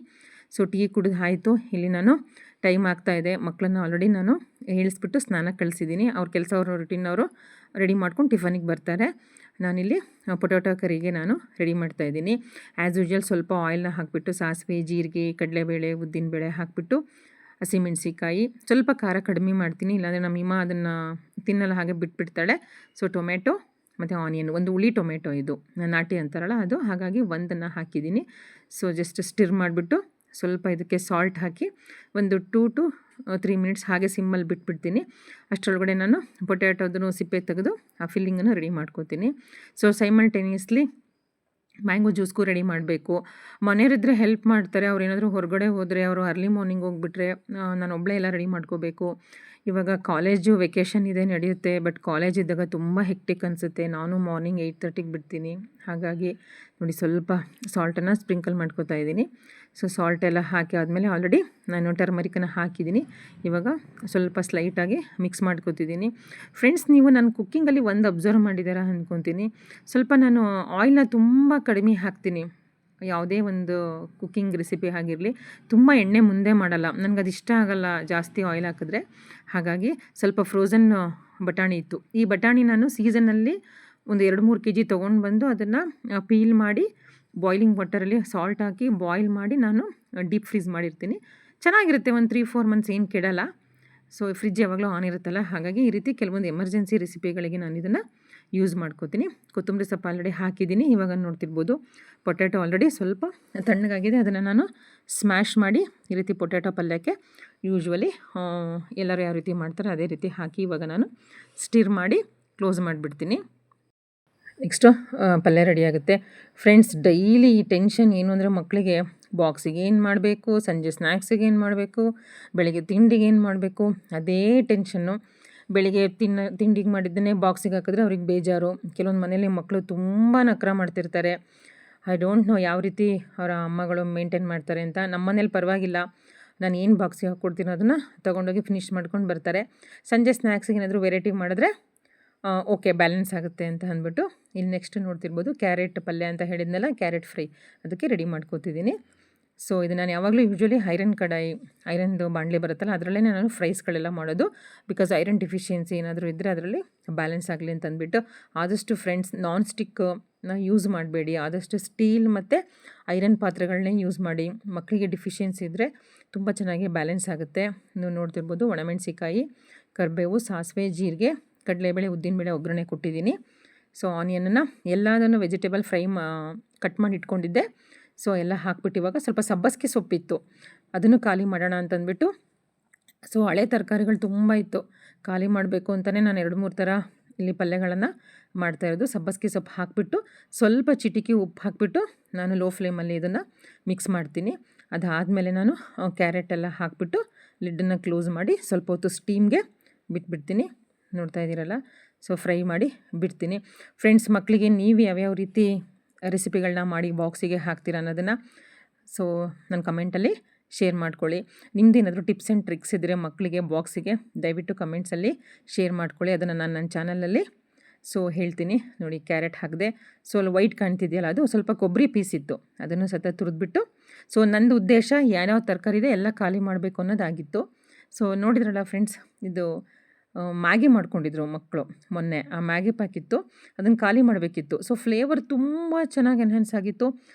So tea ಕುಡಿದು ಆಯಿತು. ಇಲ್ಲಿ ನಾನು ಟೈಮ್ ಆಗ್ತಾಯಿದೆ. ಮಕ್ಕಳನ್ನ ಆಲ್ರೆಡಿ ನಾನು ಹೇಳಿಸ್ಬಿಟ್ಟು ಸ್ನಾನಕ್ಕೆ ಕಳಿಸಿದ್ದೀನಿ. ಅವ್ರ ಕೆಲಸ ಅವರು ರುಟೀನ್ ಅವರು ರೆಡಿ ಮಾಡ್ಕೊಂಡು ಟಿಫನಿಗೆ ಬರ್ತಾರೆ. ನಾನಿಲ್ಲಿ ಪೊಟ್ಯಾಟೊ ಕರಿಗೆ ನಾನು ರೆಡಿ ಮಾಡ್ತಾಯಿದ್ದೀನಿ. ಆ್ಯಸ್ ಯೂಶ್ವಲ್ ಸ್ವಲ್ಪ ಆಯಿಲ್ನ ಹಾಕಿಬಿಟ್ಟು ಸಾಸಿವೆ, ಜೀರಿಗೆ, ಕಡಲೆಬೇಳೆ, ಉದ್ದಿನಬೇಳೆ ಹಾಕಿಬಿಟ್ಟು ಹಸಿಮೆಣ್ಸಿಕಾಯಿ, ಸ್ವಲ್ಪ ಖಾರ ಕಡಿಮೆ ಮಾಡ್ತೀನಿ, ಇಲ್ಲಾಂದರೆ ನಮ್ಮ ಇಮ್ಮ ಅದನ್ನು ತಿನ್ನಲ್ಲ, ಹಾಗೆ ಬಿಟ್ಬಿಡ್ತಾಳೆ. ಸೊ ಟೊಮೆಟೊ ಮತ್ತು ಆನಿಯನ್, ಒಂದು ಹುಳಿ ಟೊಮೆಟೊ, ಇದು ನಾಟಿ ಅಂತಾರಲ್ಲ ಅದು, ಹಾಗಾಗಿ ಒಂದನ್ನು ಹಾಕಿದ್ದೀನಿ. ಸೊ ಜಸ್ಟ್ ಸ್ಟಿರ್ ಮಾಡಿಬಿಟ್ಟು ಸ್ವಲ್ಪ ಇದಕ್ಕೆ ಸಾಲ್ಟ್ ಹಾಕಿ ಒಂದು 2 to 3 ಮಿನಿಟ್ಸ್ ಹಾಗೆ ಸಿಮ್ಮಲ್ಲಿ ಬಿಟ್ಬಿಡ್ತೀನಿ. ಅಷ್ಟರೊಳಗಡೆ ನಾನು ಪೊಟ್ಯಾಟೋದನ್ನು ಸಿಪ್ಪೆ ತೆಗೆದು ಆ ಫಿಲ್ಲಿಂಗನ್ನು ರೆಡಿ ಮಾಡ್ಕೋತೀನಿ. ಸೊ ಸೈಮಲ್ಟೇನಿಯಸ್ಲಿ ಮ್ಯಾಂಗೋ ಜ್ಯೂಸ್ಗೂ ರೆಡಿ ಮಾಡಬೇಕು. ಮನೆಯವರಿದ್ದರೆ ಹೆಲ್ಪ್ ಮಾಡ್ತಾರೆ. ಅವ್ರು ಏನಾದರೂ ಹೊರಗಡೆ ಹೋದರೆ, ಅವರು ಅರ್ಲಿ ಮಾರ್ನಿಂಗ್ ಹೋಗಿಬಿಟ್ರೆ ನಾನು ಒಬ್ಬಳೇ ಎಲ್ಲ ರೆಡಿ ಮಾಡ್ಕೋಬೇಕು. ಇವಾಗ ಕಾಲೇಜು ವೆಕೇಷನ್ ಇದೆ, ನಡೆಯುತ್ತೆ. ಬಟ್ ಕಾಲೇಜ್ ಇದ್ದಾಗ ತುಂಬ ಹೆಕ್ಟಿಕ್ ಅನಿಸುತ್ತೆ. ನಾನು ಮಾರ್ನಿಂಗ್ 8:30ಗೆ ಬಿಡ್ತೀನಿ. ಹಾಗಾಗಿ ನೋಡಿ ಸ್ವಲ್ಪ ಸಾಲ್ಟನ್ನು ಸ್ಪ್ರಿಂಕಲ್ ಮಾಡ್ಕೋತಾ ಇದ್ದೀನಿ. ಸೊ ಸಾಲ್ಟ್ ಎಲ್ಲ ಹಾಕಿ ಆದಮೇಲೆ ಆಲ್ರೆಡಿ ನಾನು ಟರ್ಮರಿಕನ್ನು ಹಾಕಿದ್ದೀನಿ. ಇವಾಗ ಸ್ವಲ್ಪ ಸ್ಲೈಟಾಗಿ ಮಿಕ್ಸ್ ಮಾಡ್ಕೋತಿದ್ದೀನಿ. ಫ್ರೆಂಡ್ಸ್, ನೀವು ನಾನು ಕುಕ್ಕಿಂಗಲ್ಲಿ ಒಂದು ಅಬ್ಸರ್ವ್ ಮಾಡಿದ್ದೀರಾ ಅಂದ್ಕೊತೀನಿ. ಸ್ವಲ್ಪ ನಾನು ಆಯಿಲ್ನ ತುಂಬ ಕಡಿಮೆ ಹಾಕ್ತೀನಿ. ಯಾವುದೇ ಒಂದು ಕುಕ್ಕಿಂಗ್ ರೆಸಿಪಿ ಆಗಿರಲಿ, ತುಂಬ ಎಣ್ಣೆ ಮುಂದೆ ಮಾಡಲ್ಲ. ನನಗೆ ಅದು ಇಷ್ಟ ಆಗಲ್ಲ ಜಾಸ್ತಿ ಆಯಿಲ್ ಹಾಕಿದ್ರೆ. ಹಾಗಾಗಿ ಸ್ವಲ್ಪ ಫ್ರೋಝನ್ ಬಟಾಣಿ ಇತ್ತು. ಈ ಬಟಾಣಿ ನಾನು ಸೀಸನಲ್ಲಿ ಒಂದು 2-3 kg ತೊಗೊಂಡು ಬಂದು ಅದನ್ನು ಪೀಲ್ ಮಾಡಿ ಬಾಯ್ಲಿಂಗ್ ವಾಟರಲ್ಲಿ ಸಾಲ್ಟ್ ಹಾಕಿ ಬಾಯ್ಲ್ ಮಾಡಿ ನಾನು ಡೀಪ್ ಫ್ರೀಸ್ ಮಾಡಿರ್ತೀನಿ. ಚೆನ್ನಾಗಿರುತ್ತೆ, ಒಂದು 3-4 ಮಂತ್ಸ್ ಏನು ಕೆಡಲ್ಲ. ಸೊ ಫ್ರಿಜ್ ಯಾವಾಗಲೂ ಆನ್ ಇರುತ್ತಲ್ಲ, ಹಾಗಾಗಿ ಈ ರೀತಿ ಕೆಲವೊಂದು ಎಮರ್ಜೆನ್ಸಿ ರೆಸಿಪಿಗಳಿಗೆ ನಾನು ಇದನ್ನು ಯೂಸ್ ಮಾಡ್ಕೋತೀನಿ. ಕೊತ್ತಂಬರಿ ಸೊಪ್ಪು ಆಲ್ರೆಡಿ ಹಾಕಿದ್ದೀನಿ. ಇವಾಗ ನೋಡ್ತಿರ್ಬೋದು ಪೊಟ್ಯಾಟೊ ಆಲ್ರೆಡಿ ಸ್ವಲ್ಪ ತಣ್ಣಗಾಗಿದೆ. ಅದನ್ನು ನಾನು ಸ್ಮ್ಯಾಶ್ ಮಾಡಿ ಈ ರೀತಿ ಪೊಟ್ಯಾಟೊ ಪಲ್ಯಕ್ಕೆ ಯೂಶ್ವಲಿ ಎಲ್ಲರೂ ಯಾವ ರೀತಿ ಮಾಡ್ತಾರೆ ಅದೇ ರೀತಿ ಹಾಕಿ ಇವಾಗ ನಾನು ಸ್ಟಿರ್ ಮಾಡಿ ಕ್ಲೋಸ್ ಮಾಡಿಬಿಡ್ತೀನಿ. ನೆಕ್ಸ್ಟು ಪಲ್ಯ ರೆಡಿ ಆಗುತ್ತೆ. ಫ್ರೆಂಡ್ಸ್, ಡೈಲಿ ಈ ಟೆನ್ಷನ್ ಏನು ಅಂದರೆ, ಮಕ್ಕಳಿಗೆ ಬಾಕ್ಸಿಗೆ ಏನು ಮಾಡಬೇಕು, ಸಂಜೆ ಸ್ನ್ಯಾಕ್ಸಿಗೆ ಏನು ಮಾಡಬೇಕು, ಬೆಳಗ್ಗೆ ತಿಂಡಿಗೆ ಏನು ಮಾಡಬೇಕು, ಅದೇ ಟೆನ್ಷನ್ನು. ಬೆಳಿಗ್ಗೆ ತಿಂಡಿಗೆ ಮಾಡಿದ್ದನ್ನೇ ಬಾಕ್ಸಿಗೆ ಹಾಕಿದ್ರೆ ಅವ್ರಿಗೆ ಬೇಜಾರು. ಕೆಲವೊಂದು ಮನೇಲಿ ಮಕ್ಕಳು ತುಂಬ ನಖರ ಮಾಡ್ತಿರ್ತಾರೆ. ಐ ಡೋಂಟ್ ನೋ ಯಾವ ರೀತಿ ಅವರ ಅಮ್ಮಗಳು ಮೇಂಟೈನ್ ಮಾಡ್ತಾರೆ ಅಂತ. ನಮ್ಮ ಮನೇಲಿ ಪರವಾಗಿಲ್ಲ, ನಾನು ಏನು ಬಾಕ್ಸಿಗೆ ಹಾಕ್ಕೊಡ್ತೀನೋ ಅದನ್ನು ತೊಗೊಂಡೋಗಿ ಫಿನಿಷ್ ಮಾಡ್ಕೊಂಡು ಬರ್ತಾರೆ. ಸಂಜೆ ಸ್ನ್ಯಾಕ್ಸಿಗೆ ಏನಾದರೂ ವೆರೈಟಿ ಮಾಡಿದ್ರೆ ಓಕೆ ಬ್ಯಾಲೆನ್ಸ್ ಆಗುತ್ತೆ ಅಂತ ಅಂದ್ಬಿಟ್ಟು ಇಲ್ಲಿ ನೆಕ್ಸ್ಟ್ ನೋಡ್ತಿರ್ಬೋದು ಕ್ಯಾರೆಟ್ ಪಲ್ಯ ಅಂತ ಹೇಳಿದ್ನಲ್ಲ, ಕ್ಯಾರೆಟ್ ಫ್ರೈ ಅದಕ್ಕೆ ರೆಡಿ ಮಾಡ್ಕೋತಿದ್ದೀನಿ. ಸೊ ಇದು ನಾನು ಯಾವಾಗಲೂ ಯೂಶ್ವಲಿ ಐರನ್ದು ಬಾಣಲೆ ಬರುತ್ತಲ್ಲ ಅದರಲ್ಲೇ ನಾನು ಫ್ರೈಸ್ಗಳೆಲ್ಲ ಮಾಡೋದು. ಬಿಕಾಸ್ ಐರನ್ ಡಿಫಿಷಿಯನ್ಸಿ ಏನಾದರೂ ಇದ್ದರೆ ಅದರಲ್ಲಿ ಬ್ಯಾಲೆನ್ಸ್ ಆಗಲಿ ಅಂತ ಅಂದ್ಬಿಟ್ಟು. ಆದಷ್ಟು ಫ್ರೆಂಡ್ಸ್ ನಾನ್ ಸ್ಟಿಕ್ನ ಯೂಸ್ ಮಾಡಬೇಡಿ, ಆದಷ್ಟು ಸ್ಟೀಲ್ ಮತ್ತು ಐರನ್ ಪಾತ್ರೆಗಳನ್ನೇ ಯೂಸ್ ಮಾಡಿ. ಮಕ್ಕಳಿಗೆ ಡಿಫಿಷಿಯನ್ಸಿ ಇದ್ದರೆ ತುಂಬ ಚೆನ್ನಾಗಿ ಬ್ಯಾಲೆನ್ಸ್ ಆಗುತ್ತೆ. ನೀವು ನೋಡ್ತಿರ್ಬೋದು ಒಣಮೆಣಸಿಕಾಯಿ, ಕರಿಬೇವು, ಸಾಸಿವೆ, ಜೀರಿಗೆ, ಕಡಲೆಬೇಳೆ, ಉದ್ದಿನಬೇಳೆ ಒಗ್ಗರಣೆ ಕೊಟ್ಟಿದ್ದೀನಿ. ಸೊ ಆನಿಯನನ್ನು ಎಲ್ಲದನ್ನು ವೆಜಿಟೇಬಲ್ ಫ್ರೈ ಕಟ್ ಮಾಡಿ ಇಟ್ಕೊಂಡಿದ್ದೆ. ಸೊ ಎಲ್ಲ ಹಾಕ್ಬಿಟ್ಟು ಇವಾಗ ಸ್ವಲ್ಪ ಸಬ್ಬಸಿಗೆ ಸೊಪ್ಪಿತ್ತು, ಅದನ್ನು ಖಾಲಿ ಮಾಡೋಣ ಅಂತಂದ್ಬಿಟ್ಟು. ಸೊ ಹಳೆ ತರಕಾರಿಗಳು ತುಂಬ ಇತ್ತು, ಖಾಲಿ ಮಾಡಬೇಕು ಅಂತಲೇ ನಾನು 2-3 ಥರ ಇಲ್ಲಿ ಪಲ್ಯಗಳನ್ನು ಮಾಡ್ತಾಯಿರೋದು. ಸಬ್ಬಸಿಗೆ ಸೊಪ್ಪು ಹಾಕಿಬಿಟ್ಟು ಸ್ವಲ್ಪ ಚಿಟಿಕೆ ಉಪ್ಪು ಹಾಕಿಬಿಟ್ಟು ನಾನು ಲೋ ಫ್ಲೇಮಲ್ಲಿ ಇದನ್ನು ಮಿಕ್ಸ್ ಮಾಡ್ತೀನಿ. ಅದಾದಮೇಲೆ ನಾನು ಕ್ಯಾರೆಟ್ ಎಲ್ಲ ಹಾಕಿಬಿಟ್ಟು ಲಿಡ್ಡನ್ನು ಕ್ಲೋಸ್ ಮಾಡಿ ಸ್ವಲ್ಪ ಹೊತ್ತು ಸ್ಟೀಮ್ಗೆ ಬಿಟ್ಬಿಡ್ತೀನಿ. ನೋಡ್ತಾ ಇದ್ದೀರಲ್ಲ, ಸೊ ಫ್ರೈ ಮಾಡಿ ಬಿಡ್ತೀನಿ. ಫ್ರೆಂಡ್ಸ್, ಮಕ್ಕಳಿಗೆ ನೀವು ಯಾವ್ಯಾವ ರೀತಿ ರೆಸಿಪಿಗಳನ್ನ ಮಾಡಿ ಬಾಕ್ಸಿಗೆ ಹಾಕ್ತೀರ ಅನ್ನೋದನ್ನು ಸೊ ನನ್ನ ಕಮೆಂಟಲ್ಲಿ ಶೇರ್ ಮಾಡ್ಕೊಳ್ಳಿ. ನಿಮ್ಮದೇನಾದರೂ ಟಿಪ್ಸ್ ಆ್ಯಂಡ್ ಟ್ರಿಕ್ಸ್ ಇದ್ದರೆ ಮಕ್ಕಳಿಗೆ ಬಾಕ್ಸಿಗೆ ದಯವಿಟ್ಟು ಕಮೆಂಟ್ಸಲ್ಲಿ ಶೇರ್ ಮಾಡ್ಕೊಳ್ಳಿ. ಅದನ್ನು ನಾನು ನನ್ನ ಚಾನಲಲ್ಲಿ ಸೊ ಹೇಳ್ತೀನಿ. ನೋಡಿ ಕ್ಯಾರೆಟ್ ಹಾಕಿದೆ, ಸೊ ಅಲ್ಲಿ ವೈಟ್ ಕಾಣ್ತಿದೆಯಲ್ಲ ಅದು ಸ್ವಲ್ಪ ಕೊಬ್ಬರಿ ಪೀಸ್ ಇತ್ತು, ಅದನ್ನು ಸತ ತುರಿದ್ಬಿಟ್ಟು. ಸೊ ನಂದು ಉದ್ದೇಶ ಯಾವ್ಯಾವ ತರಕಾರಿ ಇದೆ ಎಲ್ಲ ಖಾಲಿ ಮಾಡಬೇಕು ಅನ್ನೋದಾಗಿತ್ತು. ಸೊ ನೋಡಿದ್ರಲ್ಲ ಫ್ರೆಂಡ್ಸ್, ಇದು ಮ್ಯಾಗಿ ಮಾಡ್ಕೊಂಡಿದ್ರು ಮಕ್ಕಳು ಮೊನ್ನೆ. ಆ ಮ್ಯಾಗಿ ಪ್ಯಾಕಿತ್ತು, ಅದನ್ನು ಖಾಲಿ ಮಾಡಬೇಕಿತ್ತು. ಸೊ ಫ್ಲೇವರ್ ತುಂಬ ಚೆನ್ನಾಗಿ ಎನ್ಹ್ಯಾನ್ಸ್ ಆಗಿತ್ತು.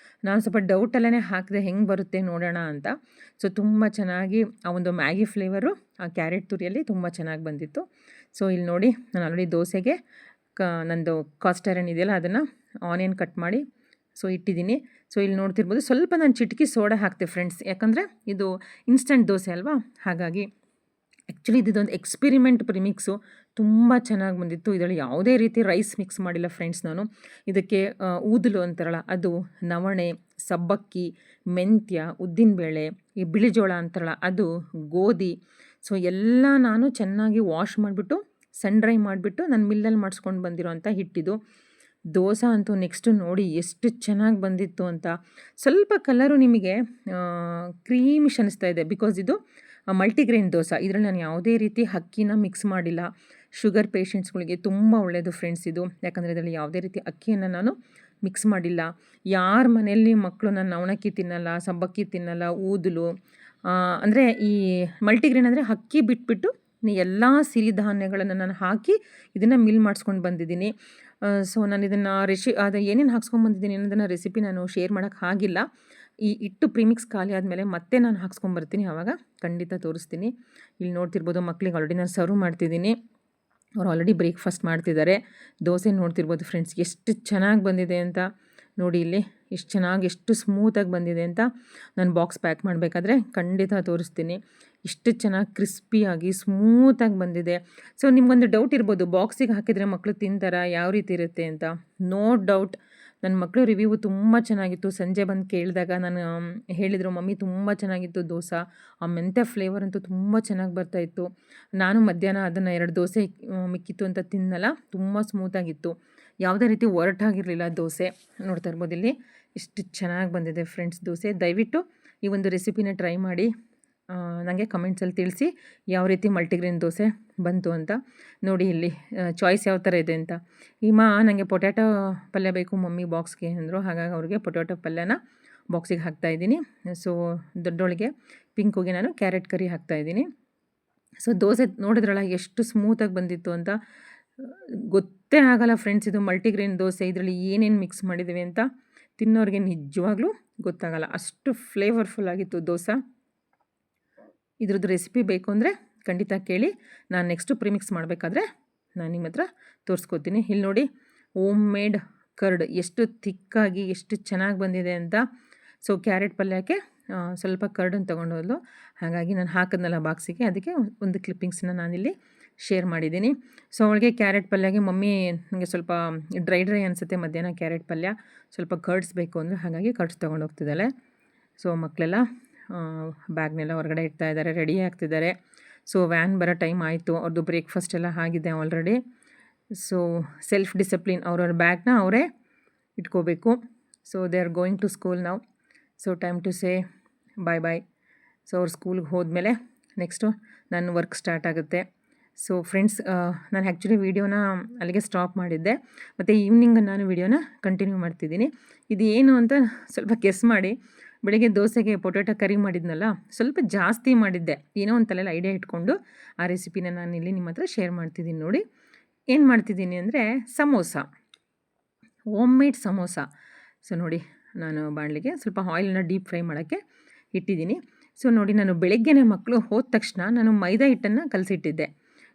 ನಾನು ಸ್ವಲ್ಪ ಡೌಟಲ್ಲೇ ಹಾಕಿದೆ ಹೆಂಗೆ ಬರುತ್ತೆ ನೋಡೋಣ ಅಂತ. ಸೊ ತುಂಬ ಚೆನ್ನಾಗಿ ಆ ಒಂದು ಮ್ಯಾಗಿ ಫ್ಲೇವರು ಆ ಕ್ಯಾರೆಟ್ ತುರಿಯಲ್ಲಿ ತುಂಬ ಚೆನ್ನಾಗಿ ಬಂದಿತ್ತು. ಸೊ ಇಲ್ಲಿ ನೋಡಿ, ನಾನು ಆಲ್ರೆಡಿ ದೋಸೆಗೆ ನಂದು ಕಾಸ್ಟ್ ಐರನ್ ಇದೆಯಲ್ಲ ಅದನ್ನು ಆನಿಯನ್ ಕಟ್ ಮಾಡಿ ಸೊ ಇಟ್ಟಿದ್ದೀನಿ. ಸೊ ಇಲ್ಲಿ ನೋಡ್ತಿರ್ಬೋದು ಸ್ವಲ್ಪ ನಾನು ಚಿಟಕಿ ಸೋಡಾ ಹಾಕ್ತೆ ಫ್ರೆಂಡ್ಸ್, ಯಾಕಂದರೆ ಇದು ಇನ್ಸ್ಟಂಟ್ ದೋಸೆ ಅಲ್ವಾ, ಹಾಗಾಗಿ. ಆ್ಯಕ್ಚುಲಿ ಇದೊಂದು ಎಕ್ಸ್ಪೆರಿಮೆಂಟ್ ಪ್ರಿಮಿಕ್ಸು, ತುಂಬ ಚೆನ್ನಾಗಿ ಬಂದಿತ್ತು. ಇದರಲ್ಲಿ ಯಾವುದೇ ರೀತಿ ರೈಸ್ ಮಿಕ್ಸ್ ಮಾಡಿಲ್ಲ ಫ್ರೆಂಡ್ಸ್ ನಾನು. ಇದಕ್ಕೆ ಊದಲು ಅಂತಾರಲ್ಲ ಅದು, ನವಣೆ, ಸಬ್ಬಕ್ಕಿ, ಮೆಂತ್ಯ, ಉದ್ದಿನಬೇಳೆ, ಈ ಬಿಳಿ ಜೋಳ ಅಂತಾರಲ್ಲ ಅದು, ಗೋಧಿ, ಸೊ ಎಲ್ಲ ನಾನು ಚೆನ್ನಾಗಿ ವಾಶ್ ಮಾಡಿಬಿಟ್ಟು ಸನ್ ಡ್ರೈ ಮಾಡಿಬಿಟ್ಟು ನಾನು ಮಿಲ್ಲಲ್ಲಿ ಮಾಡಿಸ್ಕೊಂಡು ಬಂದಿರೋ ಅಂಥ ಹಿಟ್ಟಿದು. ದೋಸೆ ಅಂತೂ ನೆಕ್ಸ್ಟು ನೋಡಿ ಎಷ್ಟು ಚೆನ್ನಾಗಿ ಬಂದಿತ್ತು ಅಂತ. ಸ್ವಲ್ಪ ಕಲರು ನಿಮಗೆ ಕ್ರೀಮಿಶ್ ಅನ್ನಿಸ್ತಾ ಇದೆ, ಬಿಕಾಸ್ ಇದು ಮಲ್ಟಿಗ್ರೇನ್ ದೋಸೆ. ಇದರಲ್ಲಿ ನಾನು ಯಾವುದೇ ರೀತಿ ಅಕ್ಕಿನ ಮಿಕ್ಸ್ ಮಾಡಿಲ್ಲ. ಶುಗರ್ ಪೇಷಂಟ್ಸ್ಗಳಿಗೆ ತುಂಬ ಒಳ್ಳೆಯದು ಫ್ರೆಂಡ್ಸ್ ಇದು, ಯಾಕಂದರೆ ಇದರಲ್ಲಿ ಯಾವುದೇ ರೀತಿ ಅಕ್ಕಿಯನ್ನು ನಾನು ಮಿಕ್ಸ್ ಮಾಡಿಲ್ಲ. ಯಾರ ಮನೆಯಲ್ಲಿ ಮಕ್ಕಳು ನಾನು ನವಣಕ್ಕಿ ತಿನ್ನಲ್ಲ, ಸಬ್ಬಕ್ಕಿ ತಿನ್ನಲ್ಲ, ಊದಲು ಅಂದರೆ ಈ ಮಲ್ಟಿಗ್ರೇನ್ ಅಂದರೆ ಅಕ್ಕಿ ಬಿಟ್ಬಿಟ್ಟು ಎಲ್ಲ ಸಿರಿಧಾನ್ಯಗಳನ್ನು ನಾನು ಹಾಕಿ ಇದನ್ನು ಮಿಲ್ ಮಾಡಿಸ್ಕೊಂಡು ಬಂದಿದ್ದೀನಿ. ಸೊ ನಾನು ಇದನ್ನು ಅದು ಏನೇನು ಹಾಕ್ಸ್ಕೊಂಡ್ಬಂದಿದ್ದೀನಿ ಅನ್ನೋದನ್ನು ರೆಸಿಪಿ ನಾನು ಶೇರ್ ಮಾಡೋಕ್ಕೆ ಆಗಿಲ್ಲ. ಈ ಹಿಟ್ಟು ಪ್ರೀಮಿಕ್ಸ್ ಖಾಲಿ ಆದಮೇಲೆ ಮತ್ತೆ ನಾನು ಹಾಕ್ಸ್ಕೊಂಬರ್ತೀನಿ, ಆವಾಗ ಖಂಡಿತ ತೋರಿಸ್ತೀನಿ. ಇಲ್ಲಿ ನೋಡ್ತಿರ್ಬೋದು ಮಕ್ಕಳಿಗೆ ಆಲ್ರೆಡಿ ನಾನು ಸರ್ವ್ ಮಾಡ್ತಿದ್ದೀನಿ. ಅವ್ರು ಆಲ್ರೆಡಿ ಬ್ರೇಕ್ಫಾಸ್ಟ್ ಮಾಡ್ತಿದ್ದಾರೆ. ದೋಸೆ ನೋಡ್ತಿರ್ಬೋದು ಫ್ರೆಂಡ್ಸ್ ಎಷ್ಟು ಚೆನ್ನಾಗಿ ಬಂದಿದೆ ಅಂತ. ನೋಡಿ ಇಲ್ಲಿ ಎಷ್ಟು ಚೆನ್ನಾಗಿ ಎಷ್ಟು ಸ್ಮೂತಾಗಿ ಬಂದಿದೆ ಅಂತ. ನಾನು ಬಾಕ್ಸ್ ಪ್ಯಾಕ್ ಮಾಡಬೇಕಾದ್ರೆ ಖಂಡಿತ ತೋರಿಸ್ತೀನಿ. ಇಷ್ಟು ಚೆನ್ನಾಗಿ ಕ್ರಿಸ್ಪಿಯಾಗಿ ಸ್ಮೂತಾಗಿ ಬಂದಿದೆ. ಸೊ ನಿಮ್ಗೊಂದು ಡೌಟ್ ಇರ್ಬೋದು, ಬಾಕ್ಸಿಗೆ ಹಾಕಿದರೆ ಮಕ್ಕಳು ತಿಂತಾರಾ, ಯಾವ ರೀತಿ ಇರುತ್ತೆ ಅಂತ. ನೋ ಡೌಟ್, ನನ್ನ ಮಕ್ಕಳು ರಿವ್ಯೂ ತುಂಬ ಚೆನ್ನಾಗಿತ್ತು. ಸಂಜೆ ಬಂದು ಕೇಳಿದಾಗ ನಾನು ಹೇಳಿದರು, ಮಮ್ಮಿ ತುಂಬ ಚೆನ್ನಾಗಿತ್ತು ದೋಸೆ, ಆ ಮೆಂತ್ಯ ಫ್ಲೇವರ್ ಅಂತೂ ತುಂಬ ಚೆನ್ನಾಗಿ ಬರ್ತಾಯಿತ್ತು. ನಾನು ಮಧ್ಯಾಹ್ನ ಅದನ್ನು 2 ದೋಸೆ ಮಿಕ್ಕಿತ್ತು ಅಂತ ತಿನ್ನಲ್ಲ, ತುಂಬ ಸ್ಮೂತಾಗಿತ್ತು, ಯಾವುದೇ ರೀತಿ ಒರಟಾಗಿರಲಿಲ್ಲ ದೋಸೆ. ನೋಡ್ತಾ ಇರ್ಬೋದು ಇಲ್ಲಿ ಎಷ್ಟು ಚೆನ್ನಾಗಿ ಬಂದಿದೆ ಫ್ರೆಂಡ್ಸ್ ದೋಸೆ. ದಯವಿಟ್ಟು ಈ ಒಂದು ರೆಸಿಪಿನ ಟ್ರೈ ಮಾಡಿ ನನಗೆ ಕಮೆಂಟ್ಸಲ್ಲಿ ತಿಳಿಸಿ ಯಾವ ರೀತಿ ಮಲ್ಟಿಗ್ರೇನ್ ದೋಸೆ ಬಂತು ಅಂತ. ನೋಡಿ ಇಲ್ಲಿ ಚಾಯ್ಸ್ ಯಾವ ಥರ ಇದೆ ಅಂತ. ನನಗೆ ಪೊಟ್ಯಾಟೊ ಪಲ್ಯ ಬೇಕು ಮಮ್ಮಿ ಬಾಕ್ಸ್ಗೆ ಅಂದರು, ಹಾಗಾಗಿ ಅವ್ರಿಗೆ ಪೊಟ್ಯಾಟೊ ಪಲ್ಯನ ಬಾಕ್ಸಿಗೆ ಹಾಕ್ತಾಯಿದ್ದೀನಿ. ಸೊ ದೊಡ್ಡೋಳಿಗೆ ಪಿಂಕುಗೆ ನಾನು ಕ್ಯಾರೆಟ್ ಕರಿ ಹಾಕ್ತಾಯಿದ್ದೀನಿ. ಸೊ ದೋಸೆ ನೋಡಿದ್ರಲ್ಲ ಎಷ್ಟು ಸ್ಮೂತಾಗಿ ಬಂದಿತ್ತು ಅಂತ. ಗೊತ್ತೇ ಆಗಲ್ಲ ಫ್ರೆಂಡ್ಸ್, ಇದು ಮಲ್ಟಿಗ್ರೇನ್ ದೋಸೆ, ಇದರಲ್ಲಿ ಏನೇನು ಮಿಕ್ಸ್ ಮಾಡಿದ್ದೀವಿ ಅಂತ ತಿನ್ನೋರಿಗೆ ನಿಜವಾಗ್ಲೂ ಗೊತ್ತಾಗಲ್ಲ, ಅಷ್ಟು ಫ್ಲೇವರ್ಫುಲ್ ಆಗಿತ್ತು ದೋಸೆ. ಇದ್ರದ್ದು ರೆಸಿಪಿ ಬೇಕು ಅಂದರೆ ಖಂಡಿತ ಕೇಳಿ, ನಾನು ನೆಕ್ಸ್ಟು ಪ್ರಿಮಿಕ್ಸ್ ಮಾಡಬೇಕಾದ್ರೆ ನಾನು ನಿಮ್ಮ ಹತ್ರ ತೋರಿಸ್ಕೊತೀನಿ. ಇಲ್ಲಿ ನೋಡಿ ಹೋಮ್ ಮೇಡ್ ಕರ್ಡ್ ಎಷ್ಟು ಥಿಕ್ಕಾಗಿ ಎಷ್ಟು ಚೆನ್ನಾಗಿ ಬಂದಿದೆ ಅಂತ. ಸೊ ಕ್ಯಾರೆಟ್ ಪಲ್ಯಕ್ಕೆ ಸ್ವಲ್ಪ ಕರ್ಡನ್ನು ತೊಗೊಂಡೋದ್ಲು, ಹಾಗಾಗಿ ನಾನು ಹಾಕಿದ್ನಲ್ಲ ಬಾಕ್ಸಿಗೆ, ಅದಕ್ಕೆ ಒಂದು ಕ್ಲಿಪ್ಪಿಂಗ್ಸನ್ನ ನಾನಿಲ್ಲಿ ಶೇರ್ ಮಾಡಿದ್ದೀನಿ. ಸೊ ಅವಳಿಗೆ ಕ್ಯಾರೆಟ್ ಪಲ್ಯಗೆ ಮಮ್ಮಿ ನನಗೆ ಸ್ವಲ್ಪ ಡ್ರೈ ಅನಿಸುತ್ತೆ ಮಧ್ಯಾಹ್ನ ಕ್ಯಾರೆಟ್ ಪಲ್ಯ, ಸ್ವಲ್ಪ ಕರ್ಡ್ಸ್ ಬೇಕು ಅಂದರೆ, ಹಾಗಾಗಿ ಕರ್ಡ್ಸ್ ತೊಗೊಂಡು ಹೋಗ್ತಿದ್ದಾಳೆ. ಸೊ ಮಕ್ಕಳೆಲ್ಲ ಬ್ಯಾಗ್ನೆಲ್ಲ ಹೊರಗಡೆ ಇಡ್ತಾ ಇದ್ದಾರೆ, ರೆಡಿ ಆಗ್ತಿದ್ದಾರೆ. ಸೊ ವ್ಯಾನ್ ಬರೋ ಟೈಮ್ ಆಯಿತು, ಅವ್ರದ್ದು ಬ್ರೇಕ್ಫಾಸ್ಟ್ ಎಲ್ಲ ಆಗಿದೆ ಆಲ್ರೆಡಿ. ಸೊ ಸೆಲ್ಫ್ ಡಿಸಿಪ್ಲಿನ್, ಅವ್ರವ್ರ ಬ್ಯಾಗ್ನ ಅವರೇ ಇಟ್ಕೋಬೇಕು. So they are going to school ನಾವು. So time to say bye bye. So ಅವ್ರು ಸ್ಕೂಲ್ಗೆ ಹೋದ್ಮೇಲೆ ನೆಕ್ಸ್ಟು ನನ್ನ ವರ್ಕ್ ಸ್ಟಾರ್ಟ್ ಆಗುತ್ತೆ. ಸೊ ಫ್ರೆಂಡ್ಸ್, ನಾನು ಆ್ಯಕ್ಚುಲಿ ವೀಡಿಯೋನ ಅಲ್ಲಿಗೆ ಸ್ಟಾಪ್ ಮಾಡಿದ್ದೆ, ಮತ್ತು ಈವ್ನಿಂಗ್ ನಾನು ವೀಡಿಯೋನ ಕಂಟಿನ್ಯೂ ಮಾಡ್ತಿದ್ದೀನಿ. ಇದು ಏನು ಅಂತ ಸ್ವಲ್ಪ ಗೆಸ್ ಮಾಡಿ. ಬೆಳಗ್ಗೆ ದೋಸೆಗೆ ಪೊಟ್ಯಾಟೊ ಕರಿ ಮಾಡಿದ್ನಲ್ಲ, ಸ್ವಲ್ಪ ಜಾಸ್ತಿ ಮಾಡಿದ್ದೆ. ಏನೋ ಒಂದು ತಲೆಯಲ್ಲಿ ಐಡಿಯಾ ಇಟ್ಕೊಂಡು ಆ ರೆಸಿಪಿನ ನಾನು ಇಲ್ಲಿ ನಿಮ್ಮ ಹತ್ರ ಶೇರ್ ಮಾಡ್ತಿದ್ದೀನಿ ನೋಡಿ. ಏನು ಮಾಡ್ತಿದ್ದೀನಿ ಅಂದರೆ samosa, home made samosa. So ನೋಡಿ, ನಾನು ಬಾಣಲಿಗೆ ಸ್ವಲ್ಪ ಆಯಿಲ್ನ ಡೀಪ್ ಫ್ರೈ ಮಾಡೋಕ್ಕೆ ಇಟ್ಟಿದ್ದೀನಿ. ಸೊ ನೋಡಿ, ನಾನು ಬೆಳಗ್ಗೆನೇ ಮಕ್ಕಳು ಹೋದ ತಕ್ಷಣ ನಾನು ಮೈದಾ ಹಿಟ್ಟನ್ನು ಕಲಸಿಟ್ಟಿದ್ದೆ.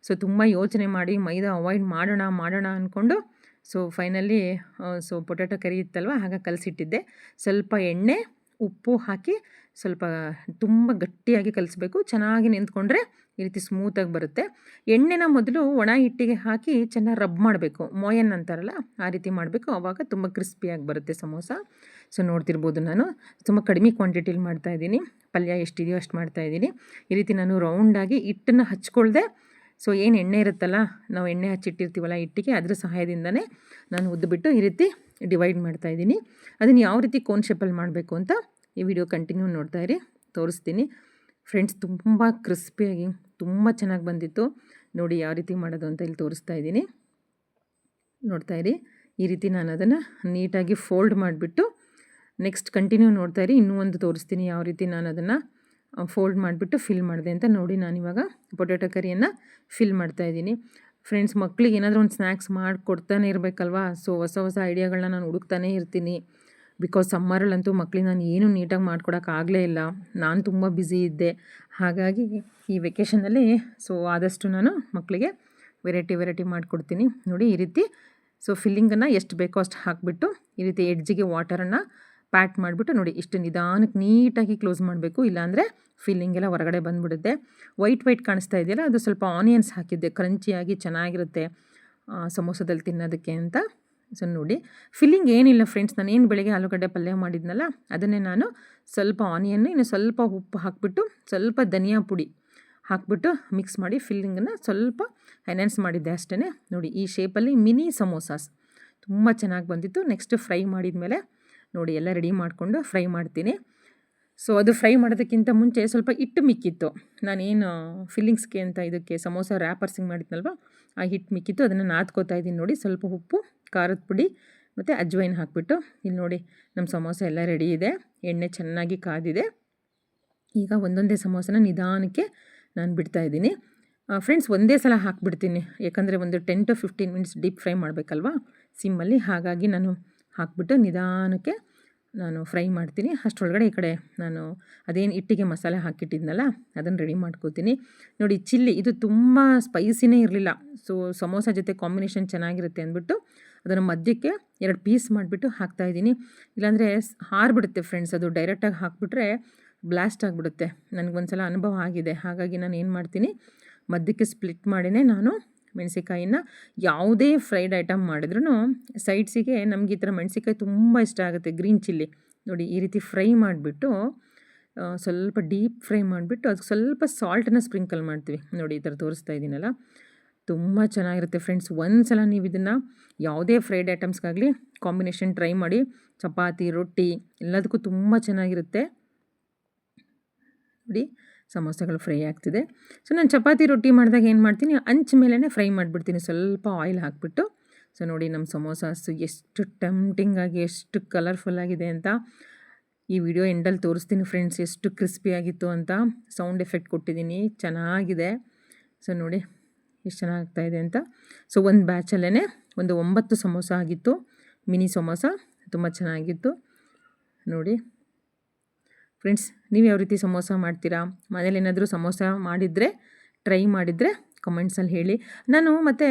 ಸೊ ತುಂಬ ಯೋಚನೆ ಮಾಡಿ ಮೈದಾ ಅವಾಯ್ಡ್ ಮಾಡೋಣ ಅಂದ್ಕೊಂಡು ಸೊ ಫೈನಲಿ ಸೊ ಪೊಟ್ಯಾಟೊ ಕರಿ ಇತ್ತಲ್ವ, ಹಾಗೆ ಕಲಸಿಟ್ಟಿದ್ದೆ. ಸ್ವಲ್ಪ ಎಣ್ಣೆ, ಉಪ್ಪು ಹಾಕಿ ಸ್ವಲ್ಪ ತುಂಬ ಗಟ್ಟಿಯಾಗಿ ಕಲಿಸ್ಬೇಕು. ಚೆನ್ನಾಗಿ ನಿಂತ್ಕೊಂಡ್ರೆ ಈ ರೀತಿ ಸ್ಮೂತಾಗಿ ಬರುತ್ತೆ. ಎಣ್ಣೆನ ಮೊದಲು ಒಣ ಹಿಟ್ಟಿಗೆ ಹಾಕಿ ಚೆನ್ನಾಗಿ ರಬ್ ಮಾಡಬೇಕು, ಮೋಯನ್ ಅಂತಾರಲ್ಲ ಆ ರೀತಿ ಮಾಡಬೇಕು. ಆವಾಗ ತುಂಬ ಕ್ರಿಸ್ಪಿಯಾಗಿ ಬರುತ್ತೆ ಸಮೋಸ. ಸೊ ನೋಡ್ತಿರ್ಬೋದು, ನಾನು ತುಂಬ ಕಡಿಮೆ ಕ್ವಾಂಟಿಟಿಲಿ ಮಾಡ್ತಾಯಿದ್ದೀನಿ. ಪಲ್ಯ ಎಷ್ಟಿದೆಯೋ ಅಷ್ಟು ಮಾಡ್ತಾಯಿದ್ದೀನಿ. ಈ ರೀತಿ ನಾನು ರೌಂಡಾಗಿ ಹಿಟ್ಟನ್ನು ಹಚ್ಕೊಳ್ದೆ, ಸೊ ಏನು ಎಣ್ಣೆ ಇರುತ್ತಲ್ಲ, ನಾವು ಎಣ್ಣೆ ಹಚ್ಚಿಟ್ಟಿರ್ತೀವಲ್ಲ ಹಿಟ್ಟಿಗೆ, ಅದರ ಸಹಾಯದಿಂದನೇ ನಾನು ಉದ್ದುಬಿಟ್ಟು ಈ ರೀತಿ ಡಿವೈಡ್ ಮಾಡ್ತಾಯಿದ್ದೀನಿ. ಅದನ್ನು ಯಾವ ರೀತಿ ಕೋನ್ ಶೇಪಲ್ಲಿ ಮಾಡಬೇಕು ಅಂತ ಈ ವಿಡಿಯೋ ಕಂಟಿನ್ಯೂ ನೋಡ್ತಾಯಿರಿ, ತೋರಿಸ್ತೀನಿ. ಫ್ರೆಂಡ್ಸ್, ತುಂಬ ಕ್ರಿಸ್ಪಿಯಾಗಿ ತುಂಬ ಚೆನ್ನಾಗಿ ಬಂದಿತ್ತು. ನೋಡಿ ಯಾವ ರೀತಿ ಮಾಡೋದು ಅಂತ ಇಲ್ಲಿ ತೋರಿಸ್ತಾ ಇದ್ದೀನಿ, ನೋಡ್ತಾಯಿರಿ. ಈ ರೀತಿ ನಾನು ಅದನ್ನು ನೀಟಾಗಿ ಫೋಲ್ಡ್ ಮಾಡಿಬಿಟ್ಟು ನೆಕ್ಸ್ಟ್ ಕಂಟಿನ್ಯೂ ನೋಡ್ತಾಯಿರಿ. ಇನ್ನೂ ಒಂದು ತೋರಿಸ್ತೀನಿ ಯಾವ ರೀತಿ ನಾನು ಅದನ್ನು ಫೋಲ್ಡ್ ಮಾಡಿಬಿಟ್ಟು ಫಿಲ್ ಮಾಡಿದೆ ಅಂತ. ನೋಡಿ, ನಾನಿವಾಗ ಪೊಟ್ಯಾಟೊ ಕರಿಯನ್ನು ಫಿಲ್ ಮಾಡ್ತಾಯಿದ್ದೀನಿ. ಫ್ರೆಂಡ್ಸ್, ಮಕ್ಕಳಿಗೆ ಏನಾದರೂ ಒಂದು ಸ್ನ್ಯಾಕ್ಸ್ ಮಾಡಿಕೊಡ್ತಾನೆ ಇರಬೇಕಲ್ವಾ. ಸೊ ಹೊಸ ಐಡಿಯಾಗಳನ್ನ ನಾನು ಹುಡುಕ್ತಾನೇ ಇರ್ತೀನಿ. ಬಿಕಾಸ್ ಸಮ್ಮರಲ್ಲಂತೂ ಮಕ್ಕಳಿಗೆ ನಾನು ಏನೂ ನೀಟಾಗಿ ಮಾಡ್ಕೊಡೋಕ್ಕಾಗಲೇ ಇಲ್ಲ. ನಾನು ತುಂಬ ಬ್ಯುಸಿ ಇದ್ದೆ. ಹಾಗಾಗಿ ಈ ವೆಕೇಷನಲ್ಲಿ ಸೊ ಆದಷ್ಟು ನಾನು ಮಕ್ಕಳಿಗೆ ವೆರೈಟಿ ಮಾಡಿಕೊಡ್ತೀನಿ. ನೋಡಿ ಈ ರೀತಿ ಸೊ ಫಿಲ್ಲಿಂಗನ್ನು ಎಷ್ಟು ಬೇಕೋ ಅಷ್ಟು ಹಾಕಿಬಿಟ್ಟು ಈ ರೀತಿ ಎಡ್ಜಿಗೆ ವಾಟರನ್ನು ಪ್ಯಾಟ್ ಮಾಡಿಬಿಟ್ಟು ನೋಡಿ, ಇಷ್ಟು ನಿಧಾನಕ್ಕೆ ನೀಟಾಗಿ ಕ್ಲೋಸ್ ಮಾಡಬೇಕು. ಇಲ್ಲಾಂದರೆ ಫಿಲ್ಲಿಂಗ್ ಎಲ್ಲ ಹೊರಗಡೆ ಬಂದುಬಿಡುತ್ತೆ. ವೈಟ್ ಕಾಣಿಸ್ತಾ ಇದೆಯಲ್ಲ, ಅದು ಸ್ವಲ್ಪ ಆನಿಯನ್ಸ್ ಹಾಕಿದ್ದೆ, ಕ್ರಂಚಿಯಾಗಿ ಚೆನ್ನಾಗಿರುತ್ತೆ ಸಮೋಸದಲ್ಲಿ ತಿನ್ನೋದಕ್ಕೆ ಅಂತ. ಸೊ ನೋಡಿ, ಫಿಲ್ಲಿಂಗ್ ಏನಿಲ್ಲ ಫ್ರೆಂಡ್ಸ್, ನಾನು ಏನು ಬೆಳಗ್ಗೆ ಆಲೂಗಡ್ಡೆ ಪಲ್ಯ ಮಾಡಿದ್ನಲ್ಲ ಅದನ್ನೇ ನಾನು ಸ್ವಲ್ಪ ಆನಿಯನ್ನು, ಇನ್ನು ಸ್ವಲ್ಪ ಉಪ್ಪು ಹಾಕಿಬಿಟ್ಟು ಸ್ವಲ್ಪ ಧನಿಯಾ ಪುಡಿ ಹಾಕಿಬಿಟ್ಟು ಮಿಕ್ಸ್ ಮಾಡಿ ಫಿಲ್ಲಿಂಗನ್ನು ಸ್ವಲ್ಪ ಎನ್ಹಾನ್ಸ್ ಮಾಡಿದ್ದೆ ಅಷ್ಟೇ. ನೋಡಿ, ಈ ಶೇಪಲ್ಲಿ ಮಿನಿ ಸಮೋಸಾಸ್ ತುಂಬ ಚೆನ್ನಾಗಿ ಬಂದಿತ್ತು. ನೆಕ್ಸ್ಟ್ ಫ್ರೈ ಮಾಡಿದ ಮೇಲೆ ನೋಡಿ ಎಲ್ಲ ರೆಡಿ ಮಾಡಿಕೊಂಡು ಫ್ರೈ ಮಾಡ್ತೀನಿ. ಸೊ ಅದು ಫ್ರೈ ಮಾಡೋದಕ್ಕಿಂತ ಮುಂಚೆ ಸ್ವಲ್ಪ ಹಿಟ್ಟು ಮಿಕ್ಕಿತ್ತು. ನಾನೇನು ಫಿಲ್ಲಿಂಗ್ಸ್ಗೆ ಅಂತ ಇದಕ್ಕೆ ಸಮೋಸ ರ್ಯಾಪರ್ಸಿಂಗ್ ಮಾಡಿದ್ನಲ್ವ, ಆ ಹಿಟ್ಟು ಮಿಕ್ಕಿತ್ತು, ಅದನ್ನು ನಾದ್ಕೋತಾ ಇದ್ದೀನಿ. ನೋಡಿ, ಸ್ವಲ್ಪ ಉಪ್ಪು, ಖಾರದ ಪುಡಿ ಮತ್ತು ಅಜ್ವೈನ್ ಹಾಕಿಬಿಟ್ಟು ಇಲ್ಲಿ ನೋಡಿ ನಮ್ಮ ಸಮೋಸ ಎಲ್ಲ ರೆಡಿ ಇದೆ. ಎಣ್ಣೆ ಚೆನ್ನಾಗಿ ಕಾದಿದೆ. ಈಗ ಒಂದೊಂದೇ ಸಮೋಸನ ನಿಧಾನಕ್ಕೆ ನಾನು ಬಿಡ್ತಾಯಿದ್ದೀನಿ. ಫ್ರೆಂಡ್ಸ್, ಒಂದೇ ಸಲ ಹಾಕಿಬಿಡ್ತೀನಿ, ಯಾಕಂದರೆ ಒಂದು 10 to 15 ಮಿನಿಟ್ಸ್ ಡೀಪ್ ಫ್ರೈ ಮಾಡಬೇಕಲ್ವಾ ಸಿಮ್ಮಲ್ಲಿ. ಹಾಗಾಗಿ ನಾನು ಹಾಕಿಬಿಟ್ಟು ನಿಧಾನಕ್ಕೆ ನಾನು ಫ್ರೈ ಮಾಡ್ತೀನಿ. ಅಷ್ಟರೊಳಗಡೆ ಈ ಕಡೆ ನಾನು ಅದೇನು ಹಿಟ್ಟಿಗೆ ಮಸಾಲೆ ಹಾಕಿಟ್ಟಿದ್ನಲ್ಲ ಅದನ್ನು ರೆಡಿ ಮಾಡ್ಕೋತೀನಿ. ನೋಡಿ, ಚಿಲ್ಲಿ ಇದು ತುಂಬ ಸ್ಪೈಸಿನೇ ಇರಲಿಲ್ಲ. ಸೊ ಸಮೋಸ ಜೊತೆ ಕಾಂಬಿನೇಷನ್ ಚೆನ್ನಾಗಿರುತ್ತೆ ಅಂದ್ಬಿಟ್ಟು ಅದನ್ನು ಮಧ್ಯಕ್ಕೆ 2 ಪೀಸ್ ಮಾಡಿಬಿಟ್ಟು ಹಾಕ್ತಾಯಿದ್ದೀನಿ. ಇಲ್ಲಾಂದರೆ ಹಾರಿಬಿಡುತ್ತೆ ಫ್ರೆಂಡ್ಸ್, ಅದು ಡೈರೆಕ್ಟಾಗಿ ಹಾಕಿಬಿಟ್ರೆ ಬ್ಲಾಸ್ಟ್ ಆಗಿಬಿಡುತ್ತೆ. ನನಗೊಂದು ಸಲ ಅನುಭವ ಆಗಿದೆ. ಹಾಗಾಗಿ ನಾನು ಏನು ಮಾಡ್ತೀನಿ, ಮಧ್ಯಕ್ಕೆ ಸ್ಪ್ಲಿಟ್ ಮಾಡಿನೇ ನಾನು ಮೆಣಸಿಕಾಯಿನ ಯಾವುದೇ ಫ್ರೈಡ್ ಐಟಮ್ ಮಾಡಿದ್ರೂ ಸೈಡ್ಸಿಗೆ ನಮಗೆ ಈ ಥರ ಮೆಣಸಿಕಾಯಿ ತುಂಬ ಇಷ್ಟ ಆಗುತ್ತೆ, ಗ್ರೀನ್ ಚಿಲ್ಲಿ. ನೋಡಿ, ಈ ರೀತಿ ಫ್ರೈ ಮಾಡಿಬಿಟ್ಟು ಸ್ವಲ್ಪ ಡೀಪ್ ಫ್ರೈ ಮಾಡಿಬಿಟ್ಟು ಅದಕ್ಕೆ ಸ್ವಲ್ಪ ಸಾಲ್ಟನ್ನು ಸ್ಪ್ರಿಂಕಲ್ ಮಾಡ್ತೀವಿ. ನೋಡಿ, ಈ ಥರ ತೋರಿಸ್ತಾ ಇದ್ದೀನಲ್ಲ, ತುಂಬ ಚೆನ್ನಾಗಿರುತ್ತೆ ಫ್ರೆಂಡ್ಸ್. ಒಂದು ಸಲ ನೀವು ಇದನ್ನು ಯಾವುದೇ ಫ್ರೈಡ್ ಐಟಮ್ಸ್ಗಾಗಲಿ ಕಾಂಬಿನೇಷನ್ ಟ್ರೈ ಮಾಡಿ. ಚಪಾತಿ, ರೊಟ್ಟಿ ಎಲ್ಲದಕ್ಕೂ ತುಂಬ ಚೆನ್ನಾಗಿರುತ್ತೆ. ನೋಡಿ, ಸಮೋಸಗಳು ಫ್ರೈ ಆಗ್ತಿದೆ. ಸೊ ನಾನು ಚಪಾತಿ ರೊಟ್ಟಿ ಮಾಡಿದಾಗ ಏನು ಮಾಡ್ತೀನಿ, ಅಂಚು ಮೇಲೇ ಫ್ರೈ ಮಾಡಿಬಿಡ್ತೀನಿ, ಸ್ವಲ್ಪ ಆಯಿಲ್ ಹಾಕಿಬಿಟ್ಟು. ಸೊ ನೋಡಿ, ನಮ್ಮ ಸಮೋಸಾಸು ಎಷ್ಟು ಟೆಂಪ್ಟಿಂಗ್ ಆಗಿ ಎಷ್ಟು ಕಲರ್ಫುಲ್ಲಾಗಿದೆ ಅಂತ ಈ ವಿಡಿಯೋ ಎಂಡಲ್ಲಿ ತೋರಿಸ್ತೀನಿ ಫ್ರೆಂಡ್ಸ್, ಎಷ್ಟು ಕ್ರಿಸ್ಪಿಯಾಗಿತ್ತು ಅಂತ. ಸೌಂಡ್ ಎಫೆಕ್ಟ್ ಕೊಟ್ಟಿದ್ದೀನಿ, ಚೆನ್ನಾಗಿದೆ. ಸೊ ನೋಡಿ ಎಷ್ಟು ಚೆನ್ನಾಗ್ತಾಯಿದೆ ಅಂತ. ಸೊ ಒಂದು ಬ್ಯಾಚಲ್ಲೇ ಒಂದು 9 ಸಮೋಸ ಆಗಿತ್ತು, ಮಿನಿ ಸಮೋಸ, ತುಂಬ ಚೆನ್ನಾಗಿತ್ತು. ನೋಡಿ ಫ್ರೆಂಡ್ಸ್, ನೀವು ಯಾವ ರೀತಿ ಸಮೋಸ ಮಾಡ್ತೀರಾ? ಮನೇಲಿ ಏನಾದರೂ ಸಮೋಸ ಮಾಡಿದರೆ, ಟ್ರೈ ಮಾಡಿದರೆ ಕಮೆಂಟ್ಸಲ್ಲಿ ಹೇಳಿ. ನಾನು ಮತ್ತು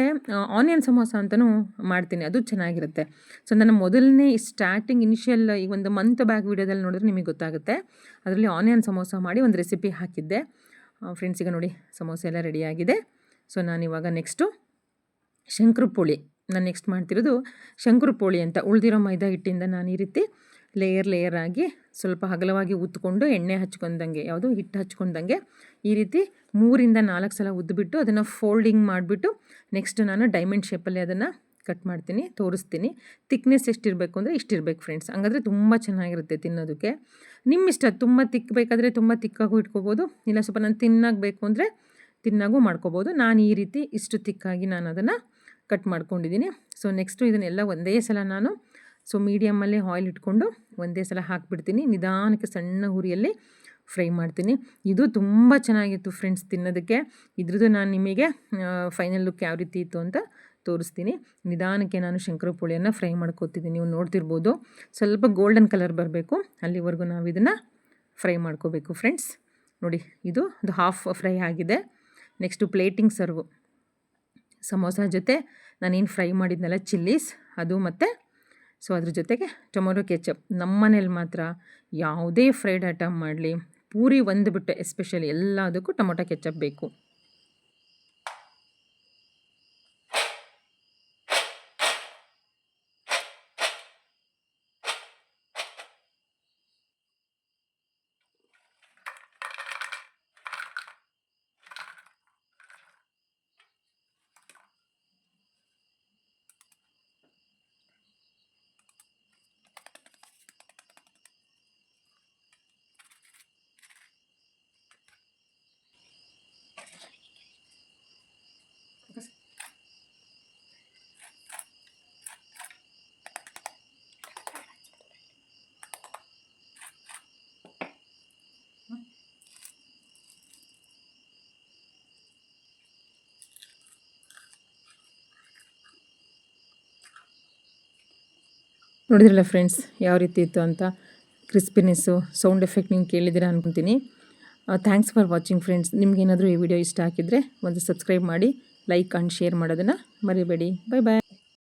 ಆನಿಯನ್ ಸಮೋಸ ಅಂತಲೂ ಮಾಡ್ತೀನಿ, ಅದು ಚೆನ್ನಾಗಿರುತ್ತೆ. ಸೊ ನನ್ನ ಮೊದಲನೇ ಸ್ಟಾರ್ಟಿಂಗ್ ಇನಿಷಿಯಲ್ ಈ ಒಂದು ಮಂತ್ ಬ್ಯಾಕ್ ವೀಡಿಯೋದಲ್ಲಿ ನೋಡಿದ್ರೆ ನಿಮಗೆ ಗೊತ್ತಾಗುತ್ತೆ. ಅದರಲ್ಲಿ ಆನಿಯನ್ ಸಮೋಸ ಮಾಡಿ ಒಂದು ರೆಸಿಪಿ ಹಾಕಿದ್ದೆ ಫ್ರೆಂಡ್ಸ್. ಈಗ ನೋಡಿ, ಸಮೋಸ ಎಲ್ಲ ರೆಡಿಯಾಗಿದೆ. ಸೊ ನಾನಿವಾಗ ನೆಕ್ಸ್ಟು ಶಂಕರಪೋಳಿ, ನಾನು ನೆಕ್ಸ್ಟ್ ಮಾಡ್ತಿರೋದು ಶಂಕರಪೋಳಿ ಅಂತ. ಉಳಿದಿರೋ ಮೈದಾ ಹಿಟ್ಟಿಂದ ನಾನು ಈ ರೀತಿ ಲೇಯರ್ ಆಗಿ ಸ್ವಲ್ಪ ಅಗಲವಾಗಿ ಉತ್ಕೊಂಡು ಎಣ್ಣೆ ಹಚ್ಕೊಂಡಂಗೆ, ಯಾವುದು ಹಿಟ್ಟು ಹಚ್ಕೊಂಡಂಗೆ ಈ ರೀತಿ 3 ಇಂದ 4 ಸಲ ಉದ್ದುಬಿಟ್ಟು ಅದನ್ನು ಫೋಲ್ಡಿಂಗ್ ಮಾಡಿಬಿಟ್ಟು ನೆಕ್ಸ್ಟ್ ನಾನು ಡೈಮಂಡ್ ಶೇಪಲ್ಲಿ ಅದನ್ನು ಕಟ್ ಮಾಡ್ತೀನಿ, ತೋರಿಸ್ತೀನಿ. ತಿಕ್ನೆಸ್ ಎಷ್ಟಿರಬೇಕು ಅಂದರೆ ಇಷ್ಟಿರಬೇಕು ಫ್ರೆಂಡ್ಸ್. ಹಂಗಾದ್ರೆ ತುಂಬ ಚೆನ್ನಾಗಿರುತ್ತೆ ತಿನ್ನೋದಕ್ಕೆ. ನಿಮ್ಮಿಷ್ಟ, ತುಂಬ ತಿಕ್ ಬೇಕಾದರೆ ತುಂಬ ತಿಕ್ಕಾಗೂ ಇಟ್ಕೋಬೋದು, ಇಲ್ಲ ಸ್ವಲ್ಪ ನಾನು ತಿನ್ನಾಗಬೇಕು ಅಂದರೆ ತಿನ್ನಾಗೂ ಮಾಡ್ಕೋಬೋದು. ನಾನು ಈ ರೀತಿ ಇಷ್ಟು ತಿಕ್ಕಾಗಿ ನಾನು ಅದನ್ನು ಕಟ್ ಮಾಡ್ಕೊಂಡಿದ್ದೀನಿ. ಸೊ ನೆಕ್ಸ್ಟು ಇದನ್ನೆಲ್ಲ ಒಂದೇ ಸಲ ನಾನು ಮೀಡಿಯಮ್ಮಲ್ಲೇ ಆಯಿಲ್ ಇಟ್ಕೊಂಡು ಒಂದೇ ಸಲ ಹಾಕಿಬಿಡ್ತೀನಿ. ನಿಧಾನಕ್ಕೆ ಸಣ್ಣ ಉರಿಯಲ್ಲಿ ಫ್ರೈ ಮಾಡ್ತೀನಿ. ಇದು ತುಂಬ ಚೆನ್ನಾಗಿತ್ತು ಫ್ರೆಂಡ್ಸ್ ತಿನ್ನೋದಕ್ಕೆ. ಇದ್ರದ್ದು ನಾನು ನಿಮಗೆ ಫೈನಲ್ ಲುಕ್ ಯಾವ ರೀತಿ ಇತ್ತು ಅಂತ ತೋರಿಸ್ತೀನಿ. ನಿಧಾನಕ್ಕೆ ನಾನು ಶಂಕರಪೋಳಿಯನ್ನು ಫ್ರೈ ಮಾಡ್ಕೋತಿದ್ದೀನಿ. ನೀವು ನೋಡ್ತಿರ್ಬೋದು, ಸ್ವಲ್ಪ ಗೋಲ್ಡನ್ ಕಲರ್ ಬರಬೇಕು, ಅಲ್ಲಿವರೆಗೂ ನಾವು ಇದನ್ನು ಫ್ರೈ ಮಾಡ್ಕೋಬೇಕು ಫ್ರೆಂಡ್ಸ್. ನೋಡಿ, ಇದು ಹಾಫ್ ಫ್ರೈ ಆಗಿದೆ. Next plating serve. ಸಮೋಸ ಜೊತೆ ನಾನೇನು ಫ್ರೈ ಮಾಡಿದ್ನಲ್ಲ ಚಿಲ್ಲೀಸ್, ಅದು ಮತ್ತು ಅದ್ರ ಜೊತೆಗೆ ಟೊಮೊಟೊ ಕೆಚಪ್. ನಮ್ಮ ಮನೇಲಿ ಮಾತ್ರ ಯಾವುದೇ ಫ್ರೈಡ್ ಐಟಮ್ ಮಾಡಲಿ, ಪೂರಿ ಒಂದು ಬಿಟ್ಟು ಎಸ್ಪೆಷಲಿ ಎಲ್ಲದಕ್ಕೂ ಟೊಮೊಟೊ ಕೆಚಪ್ ಬೇಕು. ನೋಡಿದ್ರಲ್ಲ ಫ್ರೆಂಡ್ಸ್ ಯಾವ ರೀತಿ ಇತ್ತು ಅಂತ. ಕ್ರಿಸ್ಪಿನೆಸ್ಸು, ಸೌಂಡ್ ಎಫೆಕ್ಟ್ ನೀವು ಕೇಳಿದ್ದೀರಾ ಅನ್ಕೊತೀನಿ. Thanks for watching friends. ನಿಮ್ಗೇನಾದರೂ ಈ ವಿಡಿಯೋ ಇಷ್ಟ ಆಗಿದ್ದರೆ ಒಂದು ಸಬ್ಸ್ಕ್ರೈಬ್ ಮಾಡಿ, ಲೈಕ್ ಆ್ಯಂಡ್ ಶೇರ್ ಮಾಡೋದನ್ನು ಮರಿಬೇಡಿ. ಬಾಯ್ ಬಾಯ್.